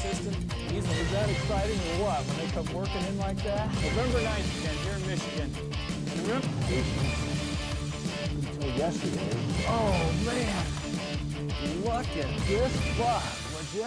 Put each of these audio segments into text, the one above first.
system. Is that exciting or what, when they come working in like that? November 9th again, here in Michigan. And remember, until yesterday. Oh, man. Look at this buck, would you?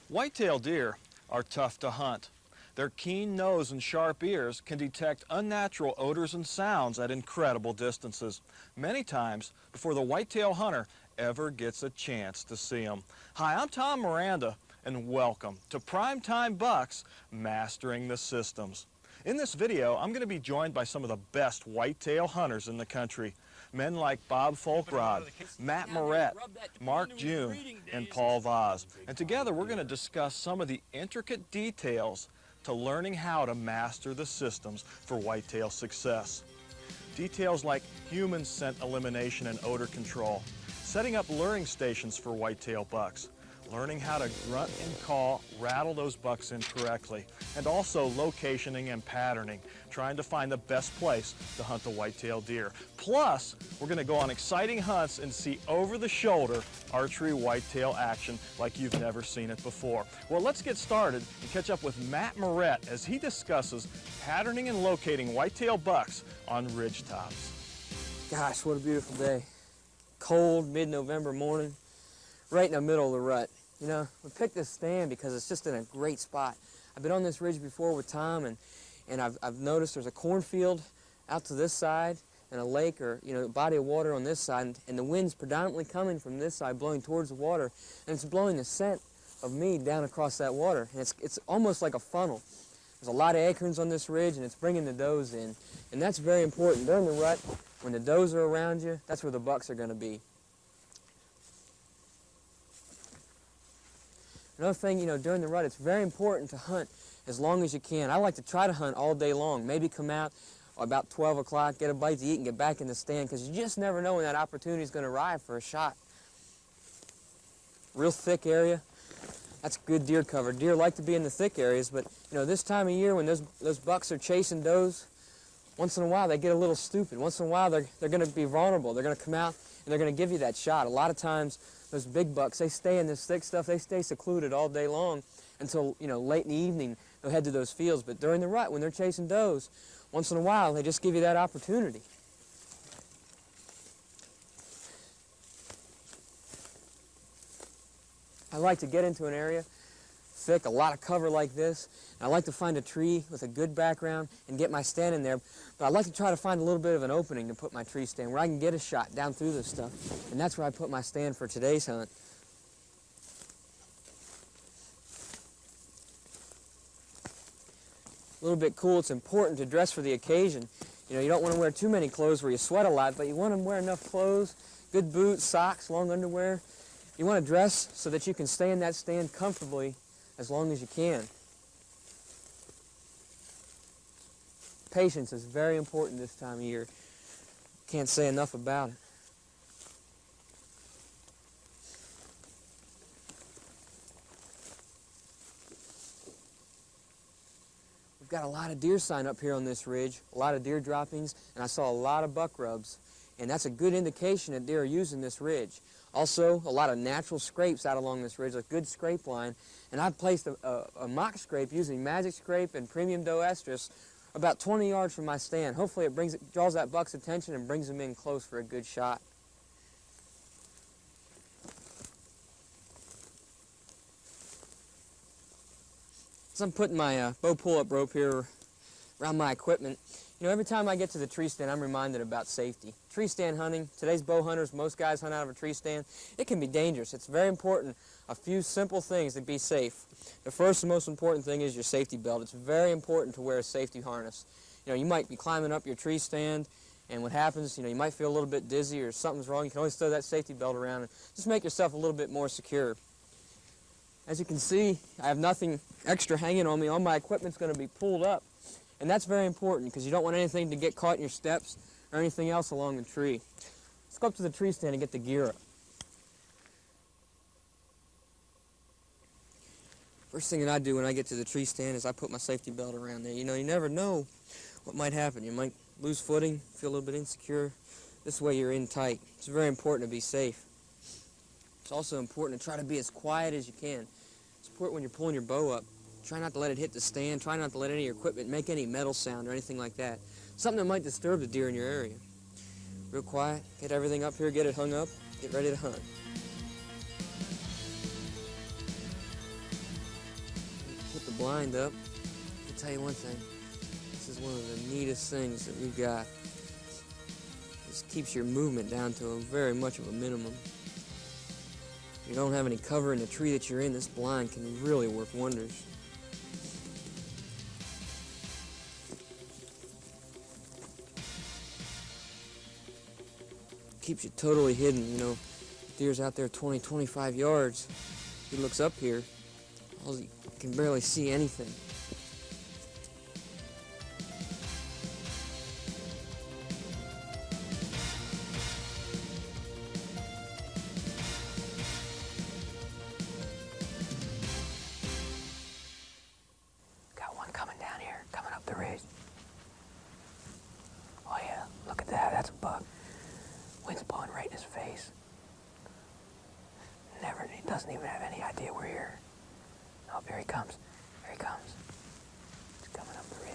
Whitetail deer are tough to hunt. Their keen nose and sharp ears can detect unnatural odors and sounds at incredible distances, many times before the whitetail hunter ever gets a chance to see them. Hi, I'm Tom Miranda, and welcome to Primetime Bucks, Mastering the Systems. In this video, I'm going to be joined by some of the best whitetail hunters in the country. Men like Bob Folkrod, Matt Moret, Mark June, and Paul Vaz. And together we're going to discuss some of the intricate details to learning how to master the systems for whitetail success. Details like human scent elimination and odor control, setting up luring stations for whitetail bucks, learning how to grunt and call, rattle those bucks in correctly, and also locationing and patterning, trying to find the best place to hunt the whitetail deer. Plus, we're going to go on exciting hunts and see over-the-shoulder archery whitetail action like you've never seen it before. Well, let's get started and catch up with Matt Moret as he discusses patterning and locating whitetail bucks on ridge tops. gosh, what a beautiful day. Cold, mid-November morning, right in the middle of the rut. You know, we picked this stand because it's just in a great spot. I've been on this ridge before with Tom, and I've noticed there's a cornfield out to this side and a lake or, you know, a body of water on this side, and the wind's predominantly coming from this side, blowing towards the water, and it's blowing the scent of mead down across that water, and it's almost like a funnel. There's a lot of acorns on this ridge, and it's bringing the does in, and that's very important. During the rut, when the does are around you, that's where the bucks are going to be. Another thing, you know, during the rut, it's very important to hunt as long as you can. I like to try to hunt all day long, maybe come out about 12 o'clock, get a bite to eat, and get back in the stand, because you just never know when that opportunity is going to arrive for a shot. Real thick area, that's good deer cover. Deer like to be in the thick areas, but, you know, this time of year when those bucks are chasing does, once in a while they get a little stupid. Once in a while they're going to be vulnerable. They're going to come out and they're going to give you that shot. A lot of times those big bucks, they stay in this thick stuff, they stay secluded all day long until, you know, late in the evening they'll head to those fields. But during the rut, when they're chasing does, once in a while they just give you that opportunity. I like to get into an area thick, a lot of cover like this. And I like to find a tree with a good background and get my stand in there. But I like to try to find a little bit of an opening to put my tree stand where I can get a shot down through this stuff. And that's where I put my stand for today's hunt. A little bit cool, it's important to dress for the occasion. You know, you don't want to wear too many clothes where you sweat a lot, but you want to wear enough clothes, good boots, socks, long underwear. You want to dress so that you can stay in that stand comfortably as long as you can. Patience is very important this time of year. Can't say enough about it. We've got a lot of deer sign up here on this ridge, a lot of deer droppings, and I saw a lot of buck rubs. And that's a good indication that deer are using this ridge. Also, a lot of natural scrapes out along this ridge, a good scrape line. And I've placed a mock scrape using Magic Scrape and Premium Doe Estrus about 20 yards from my stand. Hopefully it draws that buck's attention and brings him in close for a good shot. So I'm putting my bow pull-up rope here around my equipment. You know, every time I get to the tree stand, I'm reminded about safety. Tree stand hunting, today's bow hunters, most guys hunt out of a tree stand. It can be dangerous. It's very important, a few simple things to be safe. The first and most important thing is your safety belt. It's very important to wear a safety harness. You know, you might be climbing up your tree stand, and what happens, you know, you might feel a little bit dizzy or something's wrong. You can always throw that safety belt around and just make yourself a little bit more secure. As you can see, I have nothing extra hanging on me. All my equipment's going to be pulled up. And that's very important because you don't want anything to get caught in your steps or anything else along the tree. Let's go up to the tree stand and get the gear up. First thing that I do when I get to the tree stand is I put my safety belt around there. You know, you never know what might happen. You might lose footing, feel a little bit insecure. This way you're in tight. It's very important to be safe. It's also important to try to be as quiet as you can. It's important when you're pulling your bow up. Try not to let it hit the stand. Try not to let any of your equipment make any metal sound or anything like that. Something that might disturb the deer in your area. Real quiet, get everything up here, get it hung up, get ready to hunt. Put the blind up. I'll tell you one thing. This is one of the neatest things that we've got. This keeps your movement down to a very much of a minimum. If you don't have any cover in the tree that you're in, this blind can really work wonders. Keeps you totally hidden, you know. Deer's out there 20, 25 yards. He looks up here, he can barely see anything. Got one coming down here, coming up the ridge. Oh yeah, look at that, that's a buck. Wind's blowing right in his face. He doesn't even have any idea we're here. Oh, here he comes. Here he comes. He's coming up the ridge.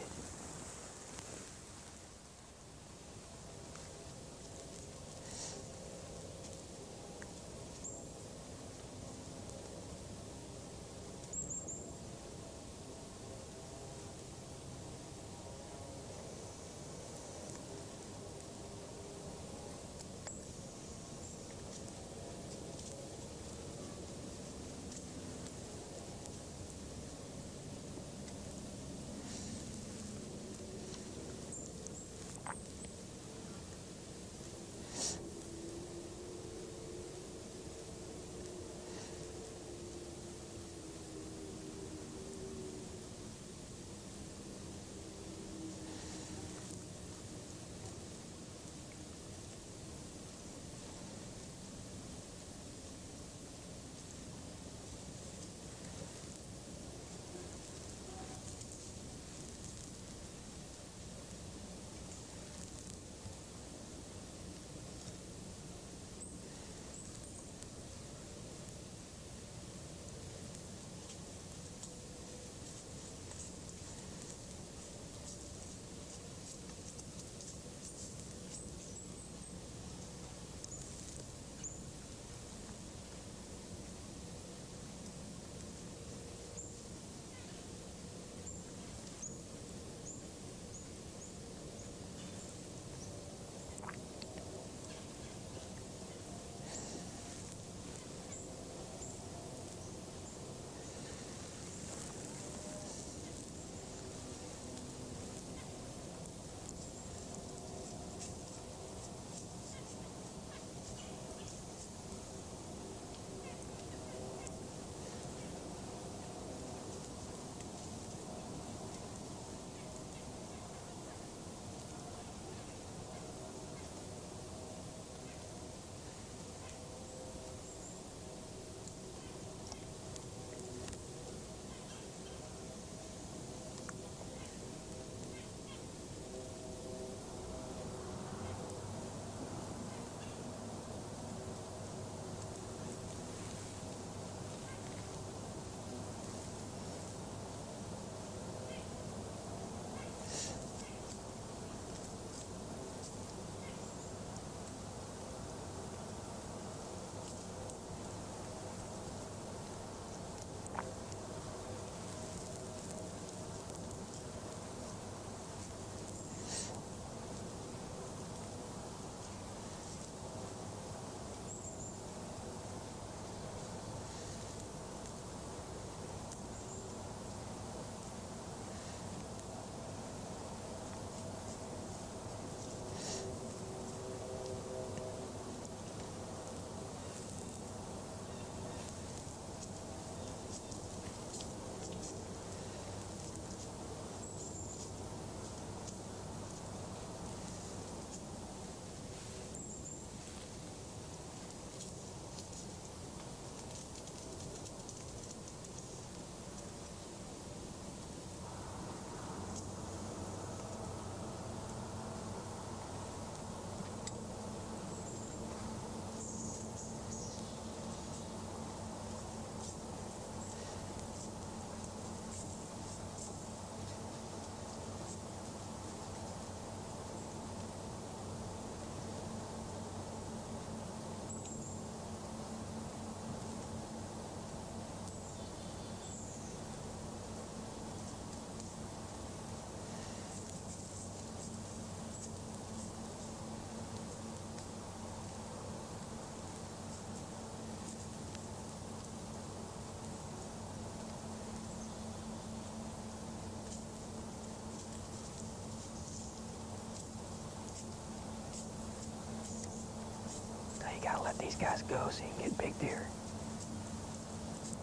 these guys go so you can get big deer.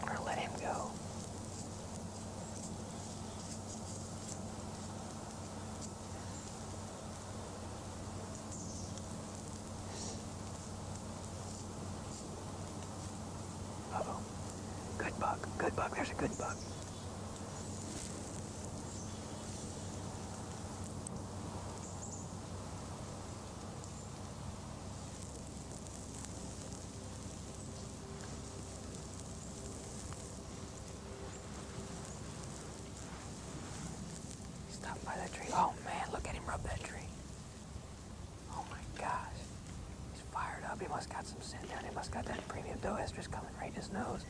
Or let him go. Uh-oh. Good buck. Good buck. There's a good buck. Stop by that tree. Oh man, look at him rub that tree. Oh my gosh. He's fired up. He must got some scent down. He must got that premium doe estrus coming right in his nose.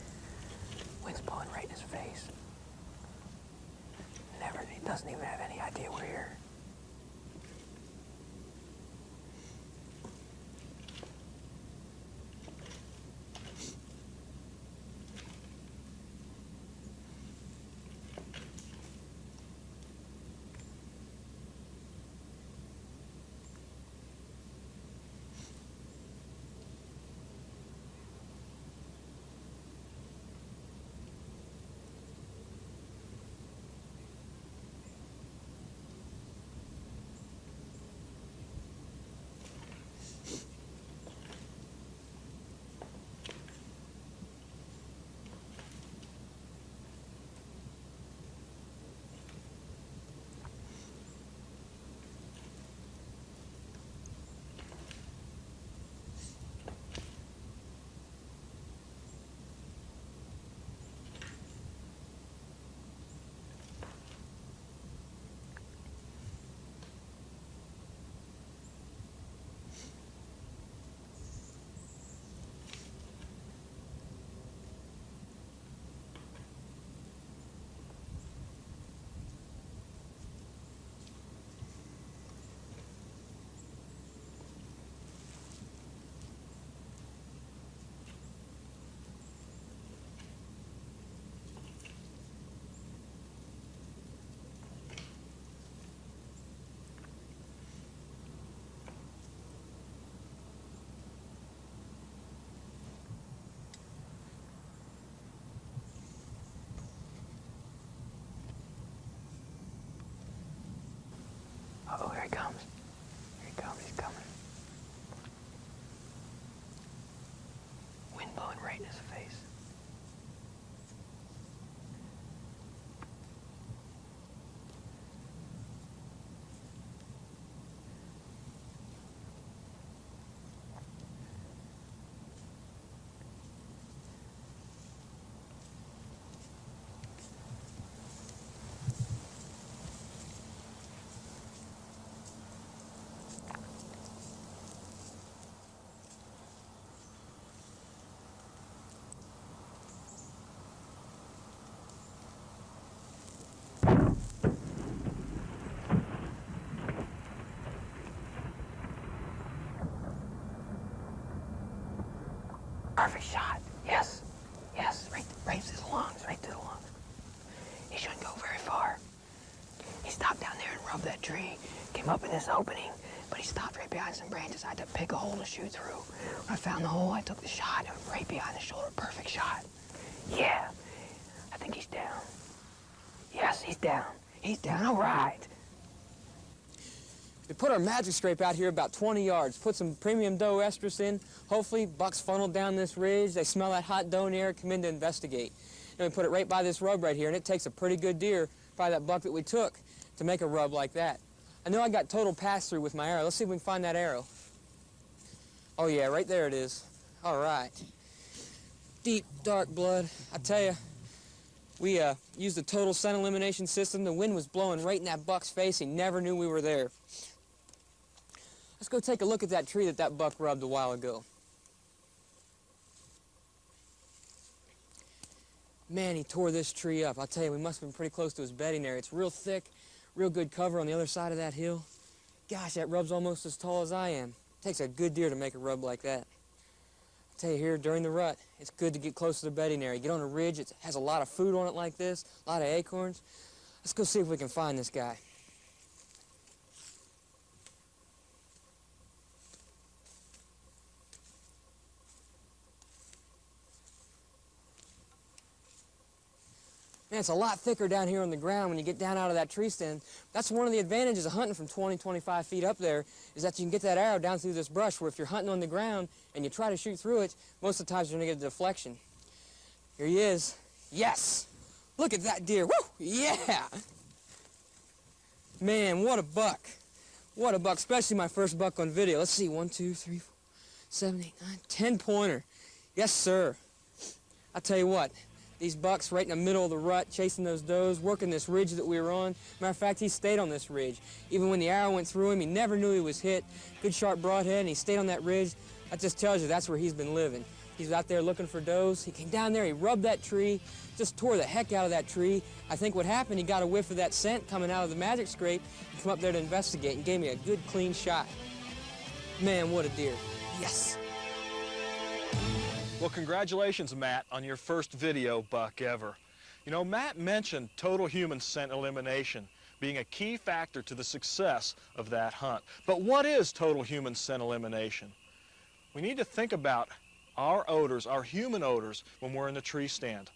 Wind's blowing right in his face. He doesn't even have any idea we're here. Uh-oh, here he comes. Here he comes, he's coming. Wind blowing right in his face. Perfect shot. Yes. Yes. Right to the lungs. Right to the lungs. He shouldn't go very far. He stopped down there and rubbed that tree. Came up in this opening, but he stopped right behind some branches. I had to pick a hole to shoot through. When I found the hole, I took the shot and right behind the shoulder. Perfect shot. Yeah. I think he's down. Yes, he's down. He's down. All right. We put our magic scrape out here about 20 yards, put some premium doe estrus in. Hopefully, bucks funnel down this ridge. They smell that hot doe in the air, come in to investigate. And we put it right by this rub right here, and it takes a pretty good deer, probably that buck that we took, to make a rub like that. I know I got total pass-through with my arrow. Let's see if we can find that arrow. Oh yeah, right there it is. All right. Deep, dark blood. I tell you, we used the total scent elimination system. The wind was blowing right in that buck's face. He never knew we were there. Let's go take a look at that tree that buck rubbed a while ago. Man, he tore this tree up. I'll tell you, we must have been pretty close to his bedding area. It's real thick, real good cover on the other side of that hill. Gosh, that rub's almost as tall as I am. Takes a good deer to make a rub like that. I'll tell you, here during the rut, it's good to get close to the bedding area. Get on a ridge, it has a lot of food on it like this, a lot of acorns. Let's go see if we can find this guy. Man, it's a lot thicker down here on the ground when you get down out of that tree stand. That's one of the advantages of hunting from 20, 25 feet up there, is that you can get that arrow down through this brush, where if you're hunting on the ground and you try to shoot through it, most of the times you're gonna get a deflection. Here he is. Yes! Look at that deer. Woo! Yeah! Man, what a buck. What a buck, especially my first buck on video. Let's see, 1, 2, 3, 4, 7, 8, 9, 10 pointer. Yes, sir. I tell you what, these bucks right in the middle of the rut, chasing those does, working this ridge that we were on. Matter of fact, he stayed on this ridge. Even when the arrow went through him, he never knew he was hit. Good sharp broadhead, and he stayed on that ridge. That just tells you that's where he's been living. He's out there looking for does. He came down there, he rubbed that tree, just tore the heck out of that tree. I think what happened, he got a whiff of that scent coming out of the magic scrape. He came up there to investigate and gave me a good, clean shot. Man, what a deer. Yes. Well, congratulations, Matt, on your first video buck ever. You know, Matt mentioned total human scent elimination being a key factor to the success of that hunt. But what is total human scent elimination? We need to think about our odors, our human odors, when we're in the tree stand.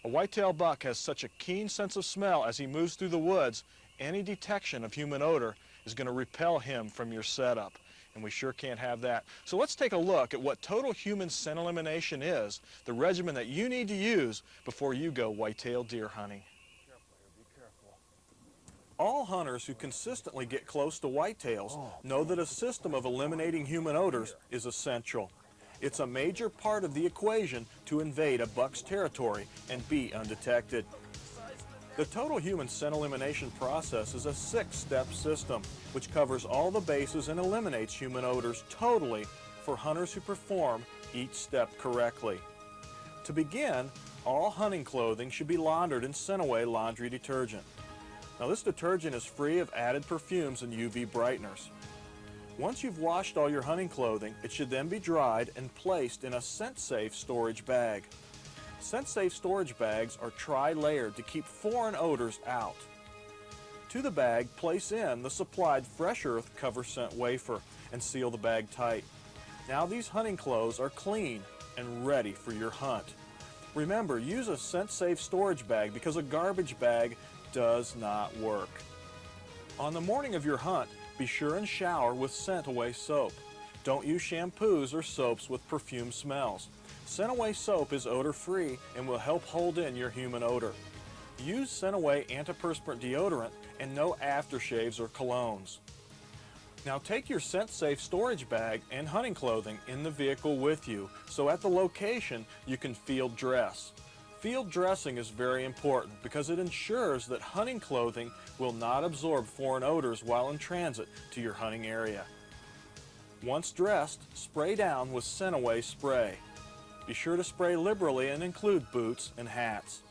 A whitetail buck has such a keen sense of smell as he moves through the woods, any detection of human odor is going to repel him from your setup. And we sure can't have that. So let's take a look at what total human scent elimination is, the regimen that you need to use before you go whitetail deer hunting. Be careful. All hunters who consistently get close to whitetails know that a system of eliminating human odors is essential. It's a major part of the equation to invade a buck's territory and be undetected. The total human scent elimination process is a 6-step system which covers all the bases and eliminates human odors totally for hunters who perform each step correctly. To begin, all hunting clothing should be laundered in Scent-Away laundry detergent. Now, this detergent is free of added perfumes and UV brighteners. Once you've washed all your hunting clothing, it should then be dried and placed in a scent-safe storage bag. Scent-safe storage bags are tri-layered to keep foreign odors out. To the bag, place in the supplied Fresh Earth Cover Scent wafer and seal the bag tight. Now these hunting clothes are clean and ready for your hunt. Remember, use a scent-safe storage bag because a garbage bag does not work. On the morning of your hunt, be sure and shower with Scent-Away soap. Don't use shampoos or soaps with perfume smells. Scent-Away soap is odor-free and will help hold in your human odor. Use Scent-Away antiperspirant deodorant and no aftershaves or colognes. Now take your scent-safe storage bag and hunting clothing in the vehicle with you, so at the location you can field dress. Field dressing is very important because it ensures that hunting clothing will not absorb foreign odors while in transit to your hunting area. Once dressed, spray down with Scent-Away spray. Be sure to spray liberally and include boots and hats.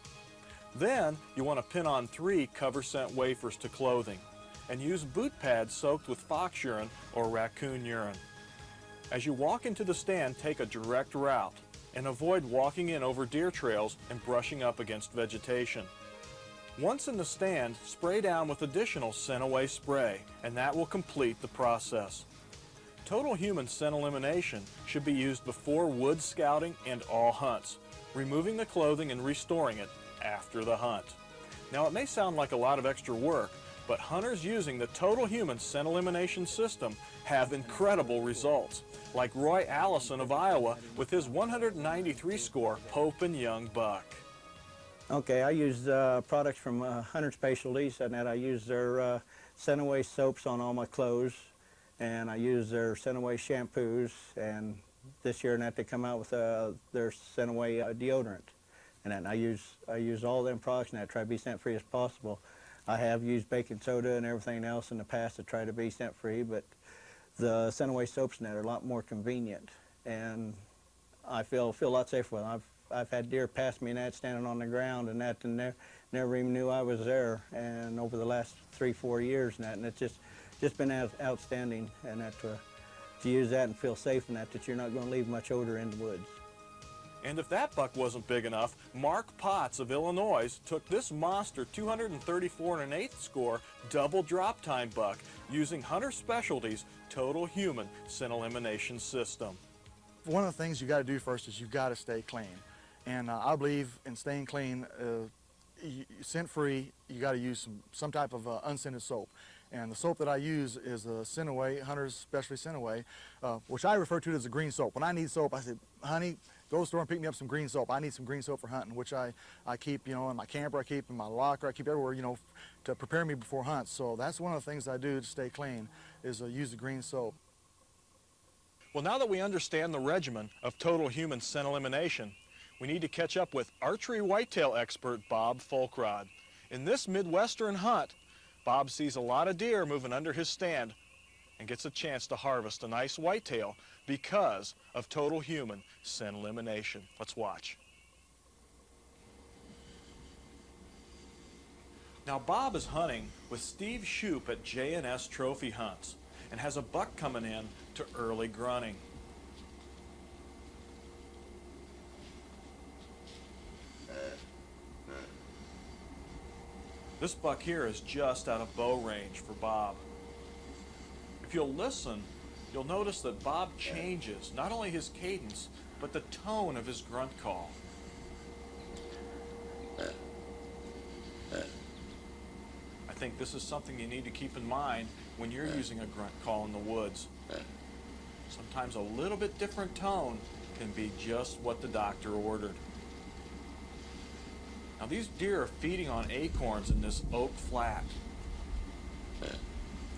Then you want to pin on 3 cover scent wafers to clothing and use boot pads soaked with fox urine or raccoon urine. As you walk into the stand, take a direct route and avoid walking in over deer trails and brushing up against vegetation. Once in the stand, spray down with additional Scent-Away spray, and that will complete the process. Total human scent elimination should be used before wood scouting and all hunts, removing the clothing and restoring it after the hunt. Now, it may sound like a lot of extra work, but hunters using the total human scent elimination system have incredible results, like Roy Allison of Iowa with his 193 score Pope and Young buck. Okay, I use products from Hunter Specialties, and that I use their Scent-Away soaps on all my clothes, and I use their Scent-Away shampoos, and this year and that they come out with their Scent-Away deodorant. And then I use all them products, and I try to be scent-free as possible. I have used baking soda and everything else in the past to try to be scent-free, but the Scent-Away soaps and that are a lot more convenient, and I feel a lot safer with them. I've had deer pass me and that standing on the ground and that, and never even knew I was there. And over the last 3-4 years and that, and it's just been outstanding, and that to use that and feel safe in that you're not going to leave much odor in the woods. And if that buck wasn't big enough, Mark Potts of Illinois took this monster 234 1/8 score double drop time buck using Hunter Specialties Total Human Scent Elimination System. One of the things you got to do first is you got to stay clean. And I believe in staying clean scent-free, you got to use some type of unscented soap. And the soap that I use is the Scent-Away, Hunter's Specialty Scent-Away, which I refer to as a green soap. When I need soap, I say, honey, go to the store and pick me up some green soap. I need some green soap for hunting, which I keep, you know, in my camper, I keep in my locker, I keep everywhere, you know, to prepare me before hunts. So that's one of the things I do to stay clean, is use the green soap. Well, now that we understand the regimen of total human scent elimination, we need to catch up with archery whitetail expert Bob Folkrod. In this Midwestern hunt, Bob sees a lot of deer moving under his stand and gets a chance to harvest a nice whitetail because of total human scent elimination. Let's watch. Now Bob is hunting with Steve Shoup at J&S Trophy Hunts and has a buck coming in to early grunting. This buck here is just out of bow range for Bob. If you'll listen, you'll notice that Bob changes not only his cadence, but the tone of his grunt call. I think this is something you need to keep in mind when you're using a grunt call in the woods. Sometimes a little bit different tone can be just what the doctor ordered. Now these deer are feeding on acorns in this oak flat.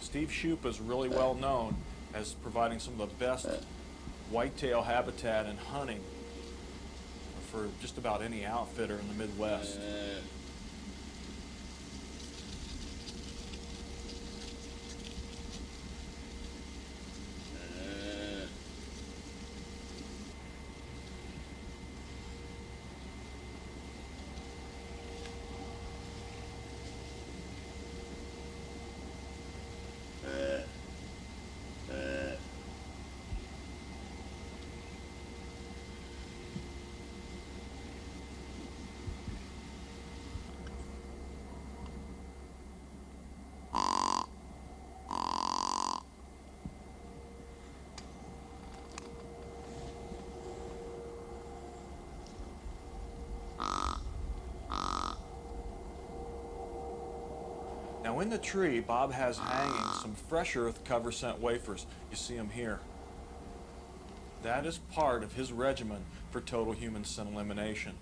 Steve Shoup is really well known as providing some of the best whitetail habitat and hunting for just about any outfitter in the Midwest. Now in the tree, Bob has hanging some fresh earth cover scent wafers. You see them here. That is part of his regimen for total human scent elimination.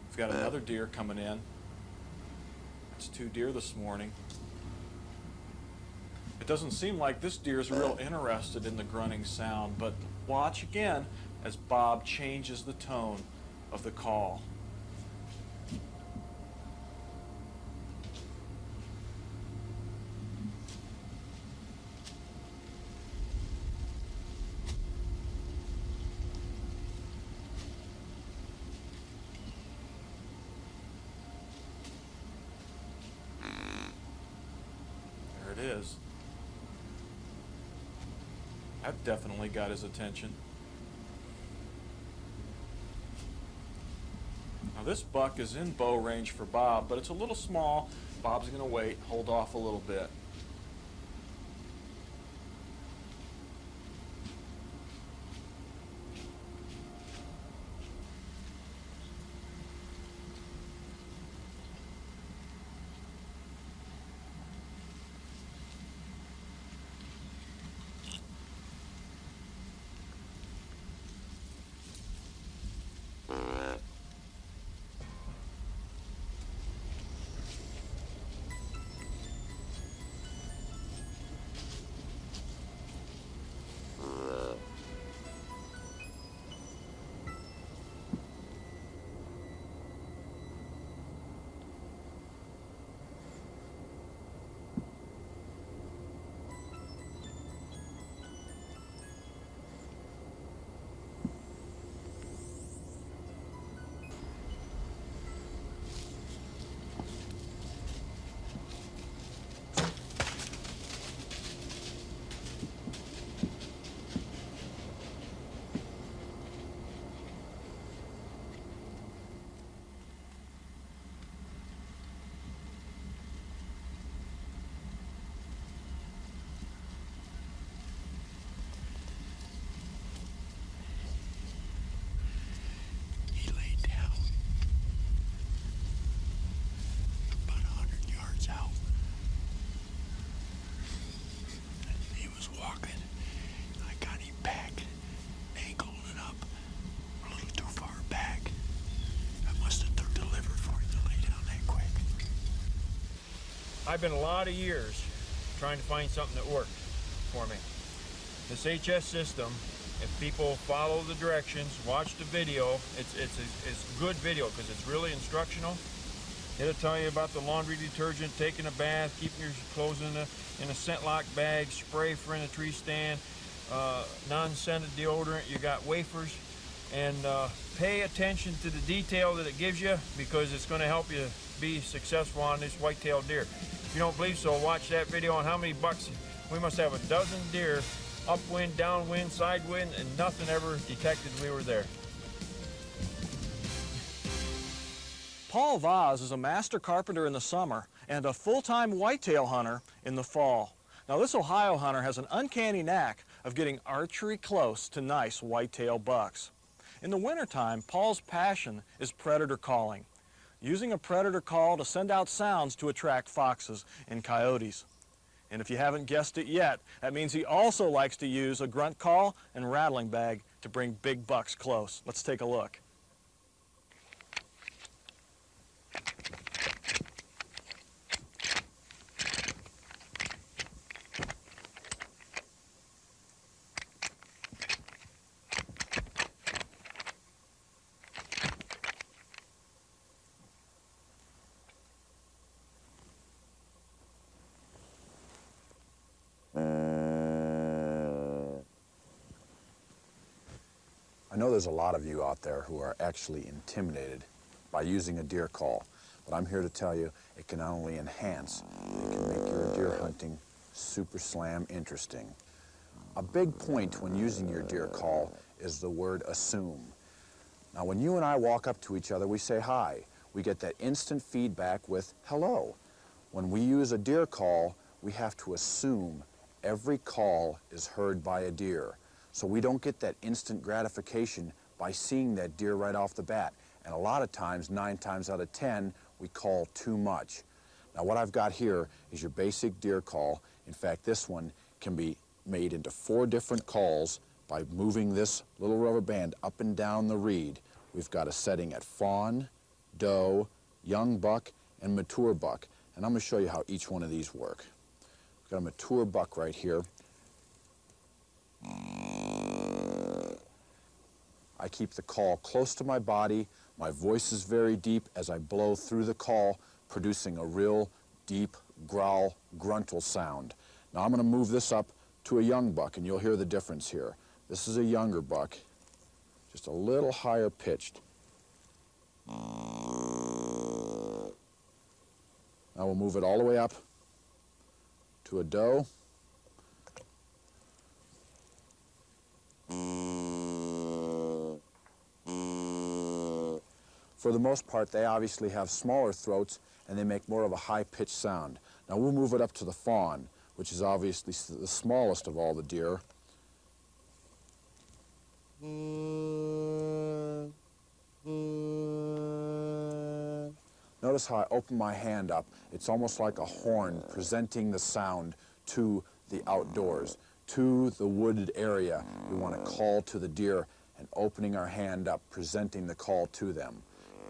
We've got another deer coming in. That's 2 deer this morning. It doesn't seem like this deer is real interested in the grunting sound, but watch again as Bob changes the tone of the call. There it is. That definitely got his attention. Now this buck is in bow range for Bob, but it's a little small. Bob's going to wait, hold off a little bit. I've been a lot of years trying to find something that worked for me. This HS system, if people follow the directions, watch the video, it's good video because it's really instructional. It'll tell you about the laundry detergent, taking a bath, keeping your clothes in a scent lock bag, spray for in a tree stand, non-scented deodorant, you got wafers, and pay attention to the detail that it gives you because it's going to help you be successful on this white-tailed deer. If you don't believe so, watch that video on how many bucks. We must have a dozen deer, upwind, downwind, sidewind, and nothing ever detected we were there. Paul Vaz is a master carpenter in the summer and a full-time whitetail hunter in the fall. Now this Ohio hunter has an uncanny knack of getting archery close to nice whitetail bucks. In the wintertime, Paul's passion is predator calling, using a predator call to send out sounds to attract foxes and coyotes. And if you haven't guessed it yet, that means he also likes to use a grunt call and rattling bag to bring big bucks close. Let's take a look. I know there's a lot of you out there who are actually intimidated by using a deer call, but I'm here to tell you it can not only enhance, it can make your deer hunting super slam interesting. A big point when using your deer call is the word assume. Now when you and I walk up to each other, we say hi. We get that instant feedback with hello. When we use a deer call, we have to assume every call is heard by a deer. So we don't get that instant gratification by seeing that deer right off the bat. And a lot of times, 9 times out of 10, we call too much. Now what I've got here is your basic deer call. In fact, this one can be made into 4 different calls by moving this little rubber band up and down the reed. We've got a setting at fawn, doe, young buck, and mature buck. And I'm going to show you how each one of these work. We've got a mature buck right here. I keep the call close to my body. My voice is very deep as I blow through the call, producing a real deep growl, gruntal sound. Now I'm going to move this up to a young buck, and you'll hear the difference here. This is a younger buck, just a little higher pitched. Now we'll move it all the way up to a doe. For the most part, they obviously have smaller throats and they make more of a high-pitched sound. Now we'll move it up to the fawn, which is obviously the smallest of all the deer. Notice how I open my hand up. It's almost like a horn presenting the sound to the outdoors, to the wooded area. We want to call to the deer and opening our hand up, presenting the call to them.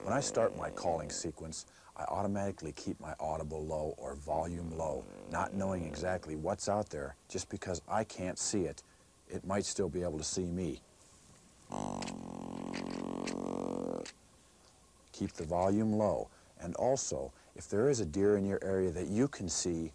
When I start my calling sequence, I automatically keep my audible low or volume low, not knowing exactly what's out there. Just because I can't see it, it might still be able to see me. Keep the volume low. And also, if there is a deer in your area that you can see,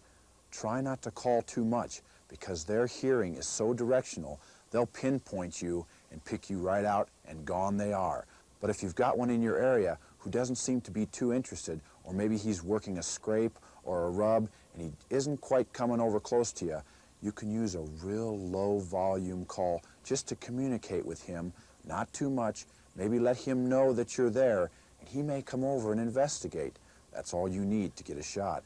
try not to call too much because their hearing is so directional, they'll pinpoint you and pick you right out and gone they are. But if you've got one in your area who doesn't seem to be too interested, or maybe he's working a scrape or a rub and he isn't quite coming over close to you, you can use a real low volume call just to communicate with him, not too much, maybe let him know that you're there, and he may come over and investigate. That's all you need to get a shot.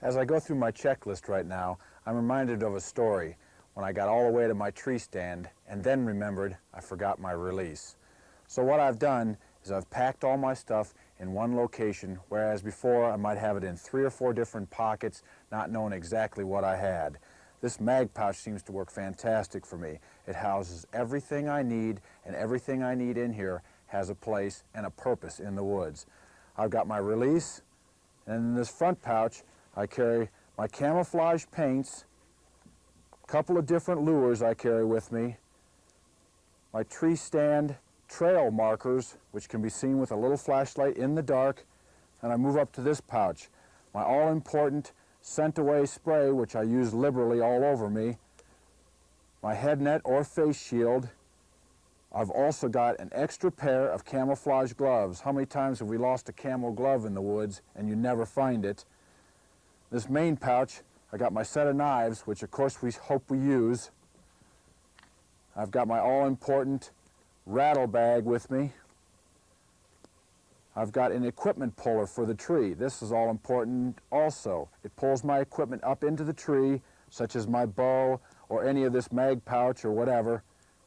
As I go through my checklist right now, I'm reminded of a story when I got all the way to my tree stand and then remembered I forgot my release. So what I've done is I've packed all my stuff in one location, whereas before I might have it in 3 or 4 different pockets, not knowing exactly what I had. This mag pouch seems to work fantastic for me. It houses everything I need, and everything I need in here has a place and a purpose in the woods. I've got my release, and in this front pouch, I carry my camouflage paints, a couple of different lures I carry with me, my tree stand trail markers, which can be seen with a little flashlight in the dark, and I move up to this pouch, my all-important scent away spray, which I use liberally all over me, my head net or face shield. I've also got an extra pair of camouflage gloves. How many times have we lost a camo glove in the woods and you never find it? This main pouch, I got my set of knives, which of course we hope we use. I've got my all-important rattle bag with me. I've got an equipment puller for the tree. This is all important also. It pulls my equipment up into the tree, such as my bow or any of this mag pouch or whatever,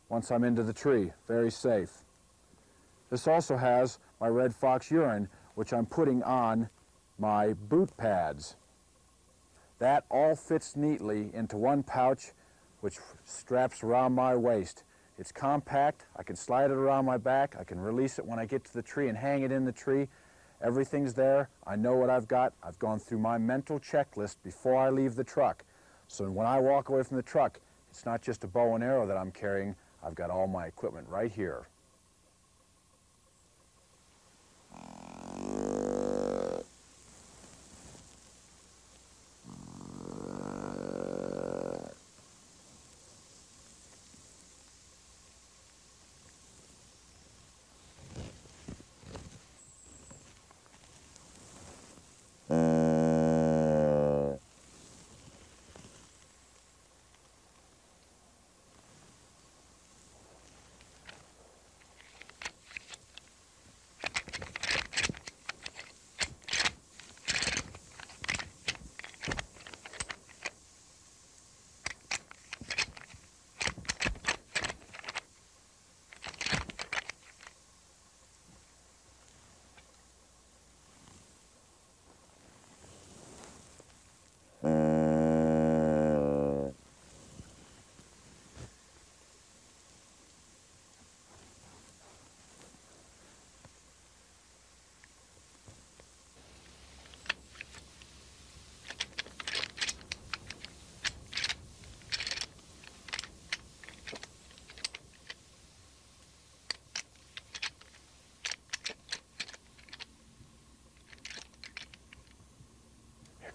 once I'm into the tree. Very safe. This also has my Red Fox urine, which I'm putting on my boot pads. That all fits neatly into one pouch, which straps around my waist. It's compact. I can slide it around my back. I can release it when I get to the tree and hang it in the tree. Everything's there. I know what I've got. I've gone through my mental checklist before I leave the truck. So when I walk away from the truck, it's not just a bow and arrow that I'm carrying. I've got all my equipment right here.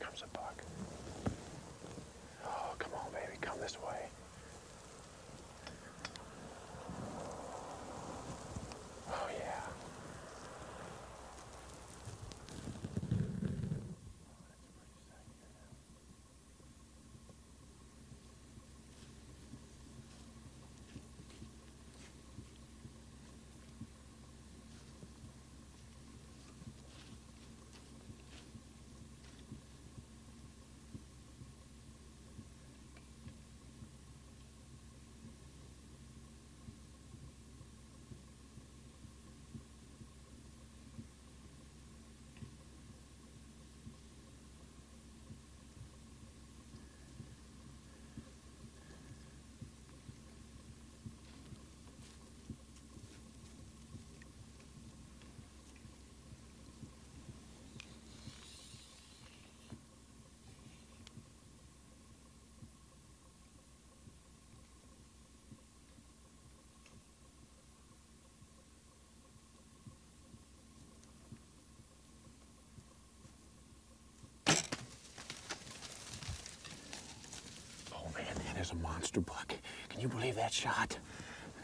Comes a buck. Oh, come on, baby, come this way. Oh, yeah. There's a monster buck. Can you believe that shot?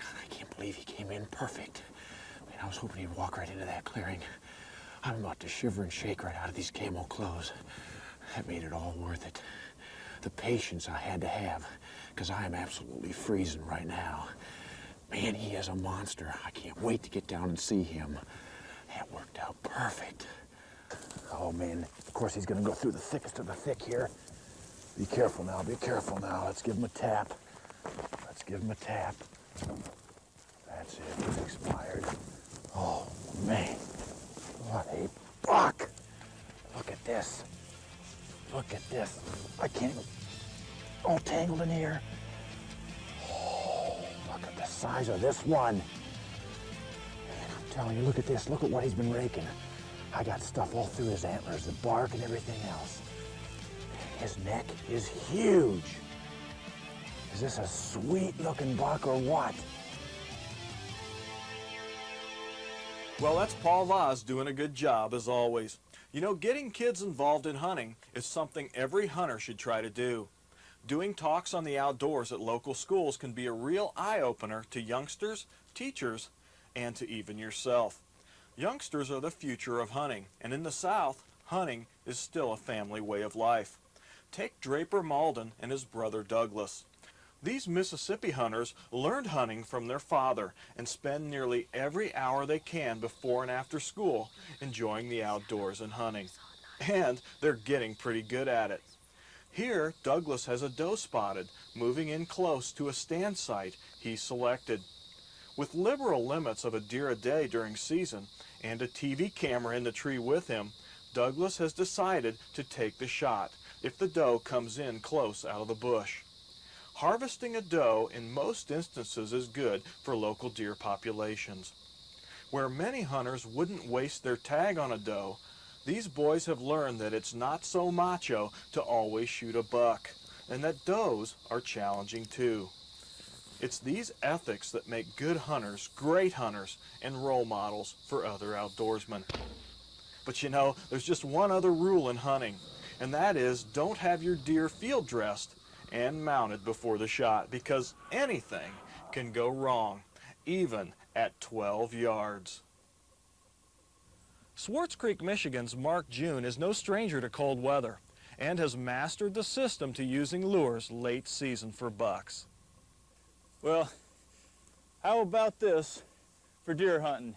I can't believe he came in perfect. Man, I was hoping he'd walk right into that clearing. I'm about to shiver and shake right out of these camo clothes. That made it all worth it. The patience I had to have, because I am absolutely freezing right now. Man, he is a monster. I can't wait to get down and see him. That worked out perfect. Oh, man, of course he's gonna go through the thickest of the thick here. Be careful now, be careful now. Let's give him a tap. Let's give him a tap. That's it, he's expired. Oh, man, what a buck. Look at this. Look at this. I can't even, all tangled in here. Oh, look at the size of this one. Man, I'm telling you, look at this. Look at what he's been raking. I got stuff all through his antlers, the bark and everything else. His neck is huge. Is this a sweet looking buck or what? Well, that's Paul Vaz doing a good job as always. You know, getting kids involved in hunting is something every hunter should try to do. Doing talks on the outdoors at local schools can be a real eye-opener to youngsters, teachers, and to even yourself. Youngsters are the future of hunting, and in the South, hunting is still a family way of life. Take Draper Malden and his brother Douglas. These Mississippi hunters learned hunting from their father and spend nearly every hour they can before and after school enjoying the outdoors and hunting. And they're getting pretty good at it. Here, Douglas has a doe spotted, moving in close to a stand site he selected. With liberal limits of a deer a day during season and a TV camera in the tree with him, Douglas has decided to take the shot if the doe comes in close out of the bush. Harvesting a doe in most instances is good for local deer populations. Where many hunters wouldn't waste their tag on a doe, these boys have learned that it's not so macho to always shoot a buck, and that does are challenging too. It's these ethics that make good hunters great hunters and role models for other outdoorsmen. But you know, there's just one other rule in hunting, and that is don't have your deer field dressed and mounted before the shot, because anything can go wrong, even at 12 yards. Swartz Creek, Michigan's Mark June is no stranger to cold weather and has mastered the system to using lures late season for bucks. Well, how about this for deer hunting?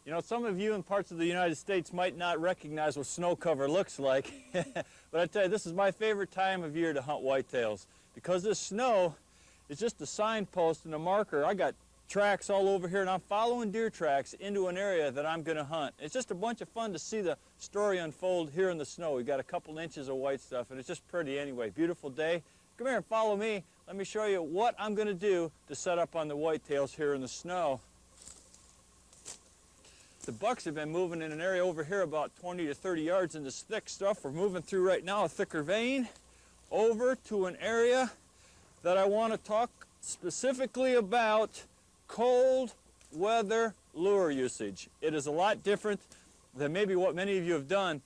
You know, some of you in parts of the United States might not recognize what snow cover looks like, but I tell you, this is my favorite time of year to hunt whitetails, because this snow is just a signpost and a marker. I got tracks all over here, and I'm following deer tracks into an area that I'm going to hunt. It's just a bunch of fun to see the story unfold here in the snow. We've got a couple inches of white stuff, and it's just pretty anyway. Beautiful day. Come here and follow me. Let me show you what I'm going to do to set up on the whitetails here in the snow. The bucks have been moving in an area over here about 20 to 30 yards in this thick stuff. We're moving through right now a thicker vein over to an area that I want to talk specifically about cold weather lure usage. It is a lot different than maybe what many of you have done.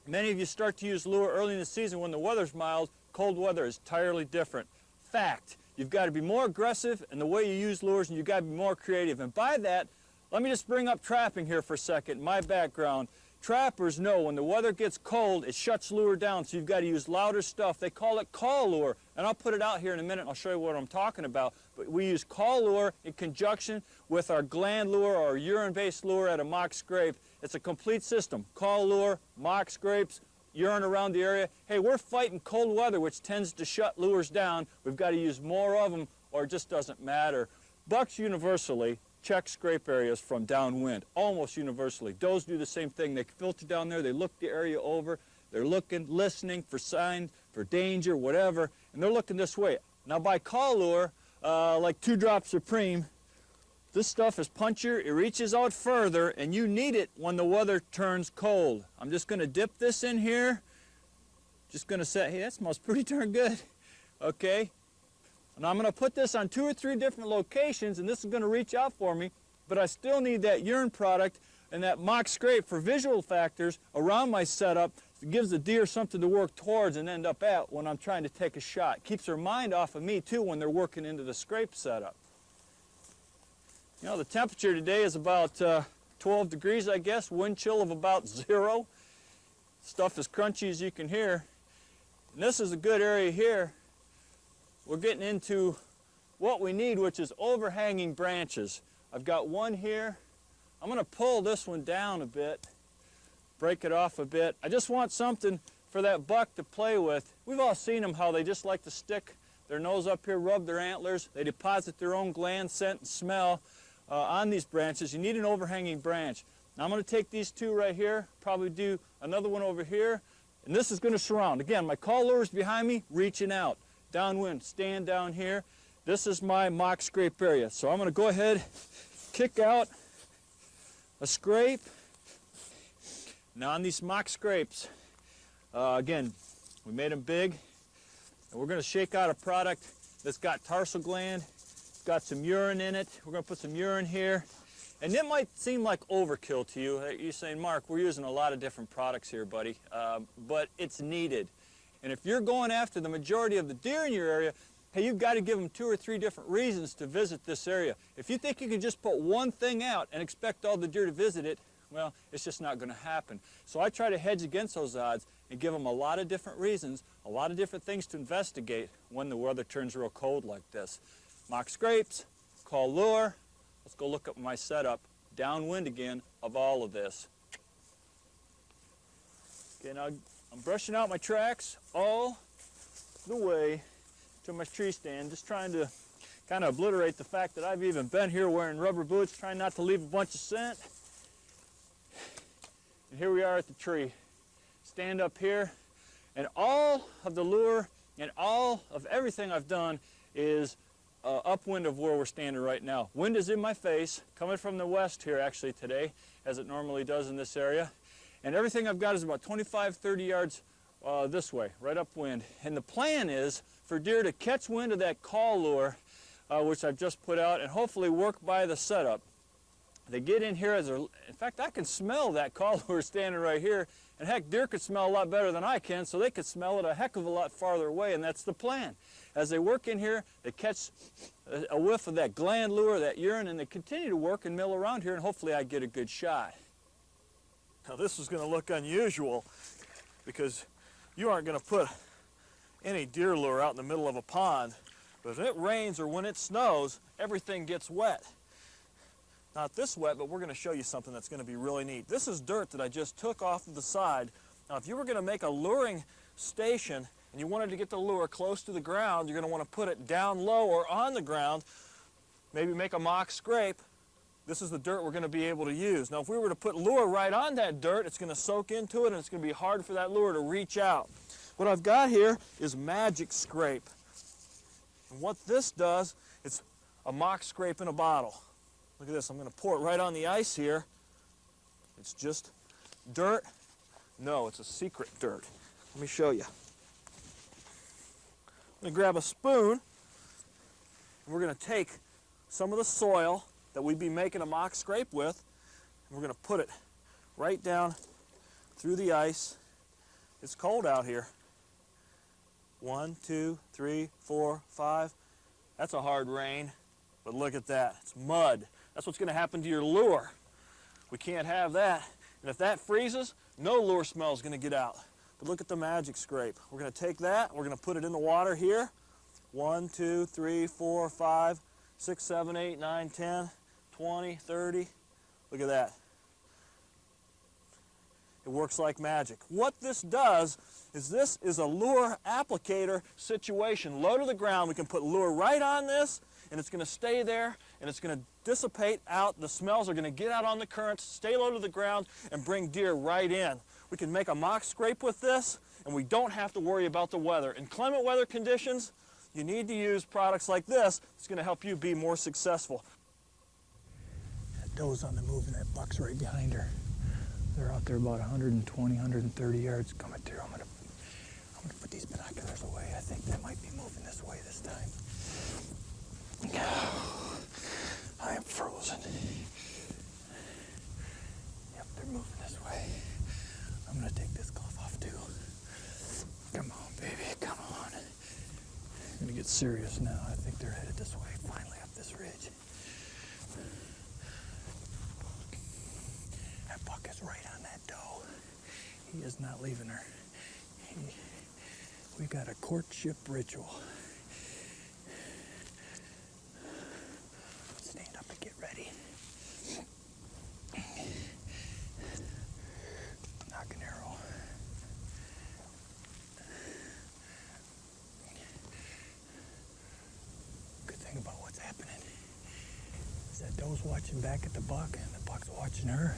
Many of you start to use lure early in the season when the weather's mild. Cold weather is entirely different. Fact, you've got to be more aggressive in the way you use lures, and you've got to be more creative. And by that, let me just bring up trapping here for a second, my background. Trappers know when the weather gets cold, it shuts lure down, so you've got to use louder stuff. They call it call lure, and I'll put it out here in a minute, and I'll show you what I'm talking about. But we use call lure in conjunction with our gland lure or urine-based lure at a mock scrape. It's a complete system. Call lure, mock scrapes, urine around the area. Hey, we're fighting cold weather, which tends to shut lures down. We've got to use more of them, or it just doesn't matter. Bucks universally check scrape areas from downwind, almost universally. Does do the same thing. They filter down there, they look the area over, they're looking, listening for signs, for danger, whatever, and they're looking this way. Now by call lure, like 2-Drop Supreme, this stuff is punchier, it reaches out further, and you need it when the weather turns cold. I'm just going to dip this in here, just going to say, hey, that smells pretty darn good, okay? And I'm going to put this on 2 or 3 different locations, and this is going to reach out for me, but I still need that urine product and that mock scrape for visual factors around my setup. It gives the deer something to work towards and end up at when I'm trying to take a shot. Keeps their mind off of me, too, when they're working into the scrape setup. You know, the temperature today is about 12 degrees, I guess, wind chill of about 0. Stuff is crunchy, as you can hear. And this is a good area here. We're getting into what we need, which is overhanging branches. I've got one here. I'm going to pull this one down a bit, break it off a bit. I just want something for that buck to play with. We've all seen them, how they just like to stick their nose up here, rub their antlers. They deposit their own gland scent and smell on these branches. You need an overhanging branch. Now I'm going to take these 2 right here, probably do another one over here, and this is going to surround. Again, my call lure is behind me, reaching out. Downwind, stand down here. This is my mock scrape area. So I'm going to go ahead, kick out a scrape. Now on these mock scrapes, again, we made them big, and we're going to shake out a product that's got tarsal gland, it's got some urine in it. We're going to put some urine here. And it might seem like overkill to you. You're saying, Mark, we're using a lot of different products here, buddy, but it's needed. And if you're going after the majority of the deer in your area, hey, you've got to give them 2 or 3 different reasons to visit this area. If you think you can just put one thing out and expect all the deer to visit it, well, it's just not going to happen. So I try to hedge against those odds and give them a lot of different reasons, a lot of different things to investigate when the weather turns real cold like this. Mock scrapes, call lure. Let's go look at my setup, downwind again, of all of this. Okay, now I'm brushing out my tracks all the way to my tree stand, just trying to kind of obliterate the fact that I've even been here wearing rubber boots, trying not to leave a bunch of scent. And here we are at the tree. Stand up here, and all of the lure and all of everything I've done is upwind of where we're standing right now. Wind is in my face, coming from the west here actually today, as it normally does in this area. And everything I've got is about 25, 30 yards this way, right upwind. And the plan is for deer to catch wind of that call lure, which I've just put out, and hopefully work by the setup. They get in here as they're, in fact, I can smell that call lure standing right here, and heck, deer could smell a lot better than I can, so they could smell it a heck of a lot farther away, and that's the plan. As they work in here, they catch a whiff of that gland lure, that urine, and they continue to work and mill around here, and hopefully I get a good shot. Now this is going to look unusual because you aren't going to put any deer lure out in the middle of a pond, but if it rains or when it snows, everything gets wet. Not this wet, but we're going to show you something that's going to be really neat. This is dirt that I just took off of the side. Now if you were going to make a luring station and you wanted to get the lure close to the ground, you're going to want to put it down low or on the ground, maybe make a mock scrape. This is the dirt we're going to be able to use. Now if we were to put lure right on that dirt, it's going to soak into it and it's going to be hard for that lure to reach out. What I've got here is Magic Scrape. And what this does, it's a mock scrape in a bottle. Look at this, I'm going to pour it right on the ice here. It's just dirt. No, it's a secret dirt. Let me show you. I'm going to grab a spoon, and we're going to take some of the soil that we'd be making a mock scrape with, and we're going to put it right down through the ice. It's cold out here. 1, 2, 3, 4, 5. That's a hard rain, but look at that. It's mud. That's what's going to happen to your lure. We can't have that. And if that freezes, no lure smell is going to get out. But look at the Magic Scrape. We're going to take that, we're going to put it in the water here. 1, 2, 3, 4, 5, 6, 7, 8, 9, 10, 20, 30. Look at that. It works like magic. What this does is this is a lure applicator situation. Low to the ground, we can put lure right on this, and it's going to stay there, and it's going to dissipate out. The smells are going to get out on the currents, stay low to the ground, and bring deer right in. We can make a mock scrape with this, and we don't have to worry about the weather. In climate weather conditions, you need to use products like this. It's going to help you be more successful. That doe's on the move, and that buck's right behind her. They're out there about 120, 130 yards coming through. I'm gonna put these binoculars away. I think they might be moving this way this time. I am frozen. Yep, they're moving this way. I'm gonna take this glove off too. Come on, baby, come on. I'm gonna get serious now. I think they're headed this way, finally up this ridge. That buck is right on that doe. He is not leaving her. We've got a courtship ritual. Stand up and get ready. Knock an arrow. Good thing about what's happening is that doe's watching back at the buck and the buck's watching her.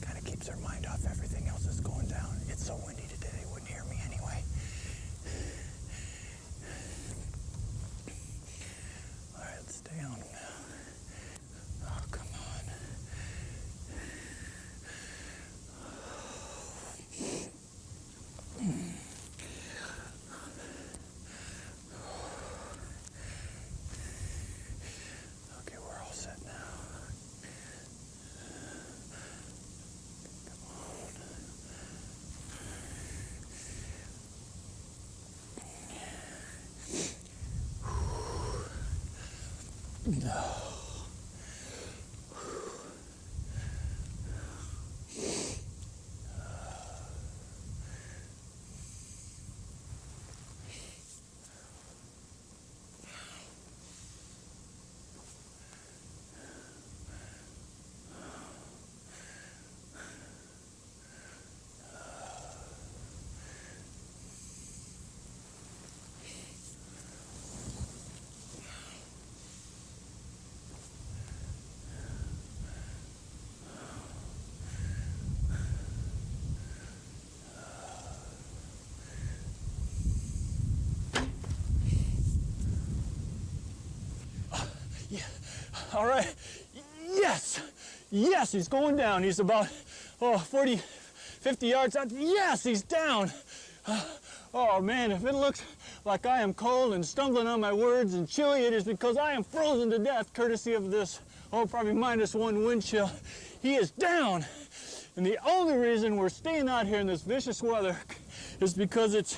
Kind of keeps her mind off everything else that's going down. It's so windy today, they wouldn't hear me anyway. All right, let's stay on them now. Oh, come on. All right, yes, yes, he's going down. He's about, 40, 50 yards out. Yes, he's down. Oh man, if it looks like I am cold and stumbling on my words and chilly, it is because I am frozen to death courtesy of this, probably -1 wind chill. He is down. And the only reason we're staying out here in this vicious weather is because it's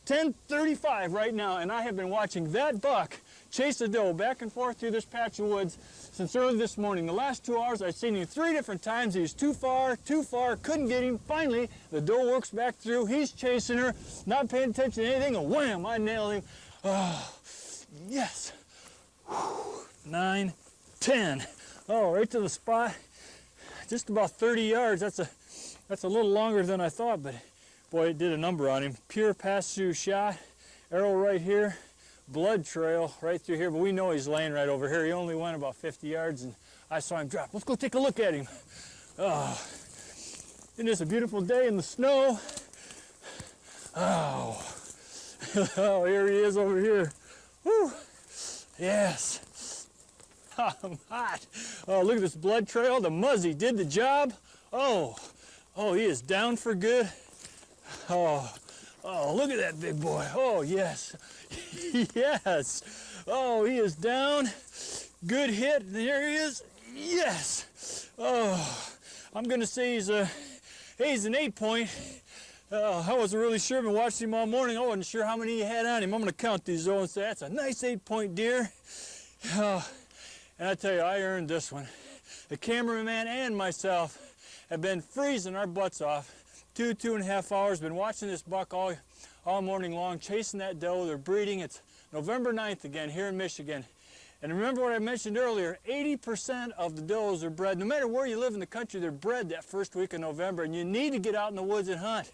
10:35 right now, and I have been watching that buck chase a doe back and forth through this patch of woods since early this morning. The last 2 hours, I've seen him 3 different times. He's too far, couldn't get him. Finally, the doe works back through. He's chasing her, not paying attention to anything, and wham, I nailed him. Oh, yes. 9, 10. Oh, right to the spot. Just about 30 yards. That's a little longer than I thought, but boy, it did a number on him. Pure pass-through shot. Arrow right here. Blood trail right through here, but we know he's laying right over here. He only went about 50 yards, and I saw him drop. Let's go take a look at him. Oh, isn't this a beautiful day in the snow? Oh, oh, here he is over here. Woo, yes. I'm hot. Oh, look at this blood trail. The muzzy did the job. Oh, he is down for good. Oh, look at that big boy. Oh, yes. Yes. Oh, he is down. Good hit. And there he is. Yes. Oh, I'm going to say he's an 8-point. I wasn't really sure. I've been watching him all morning. I wasn't sure how many he had on him. I'm going to count these though and say that's a nice 8-point deer. And I tell you, I earned this one. The cameraman and myself have been freezing our butts off. 2.5 hours. Been watching this buck all morning long, chasing that doe. They're breeding. It's November 9th again here in Michigan. And remember what I mentioned earlier, 80% of the does are bred. No matter where you live in the country, they're bred that first week of November, and you need to get out in the woods and hunt.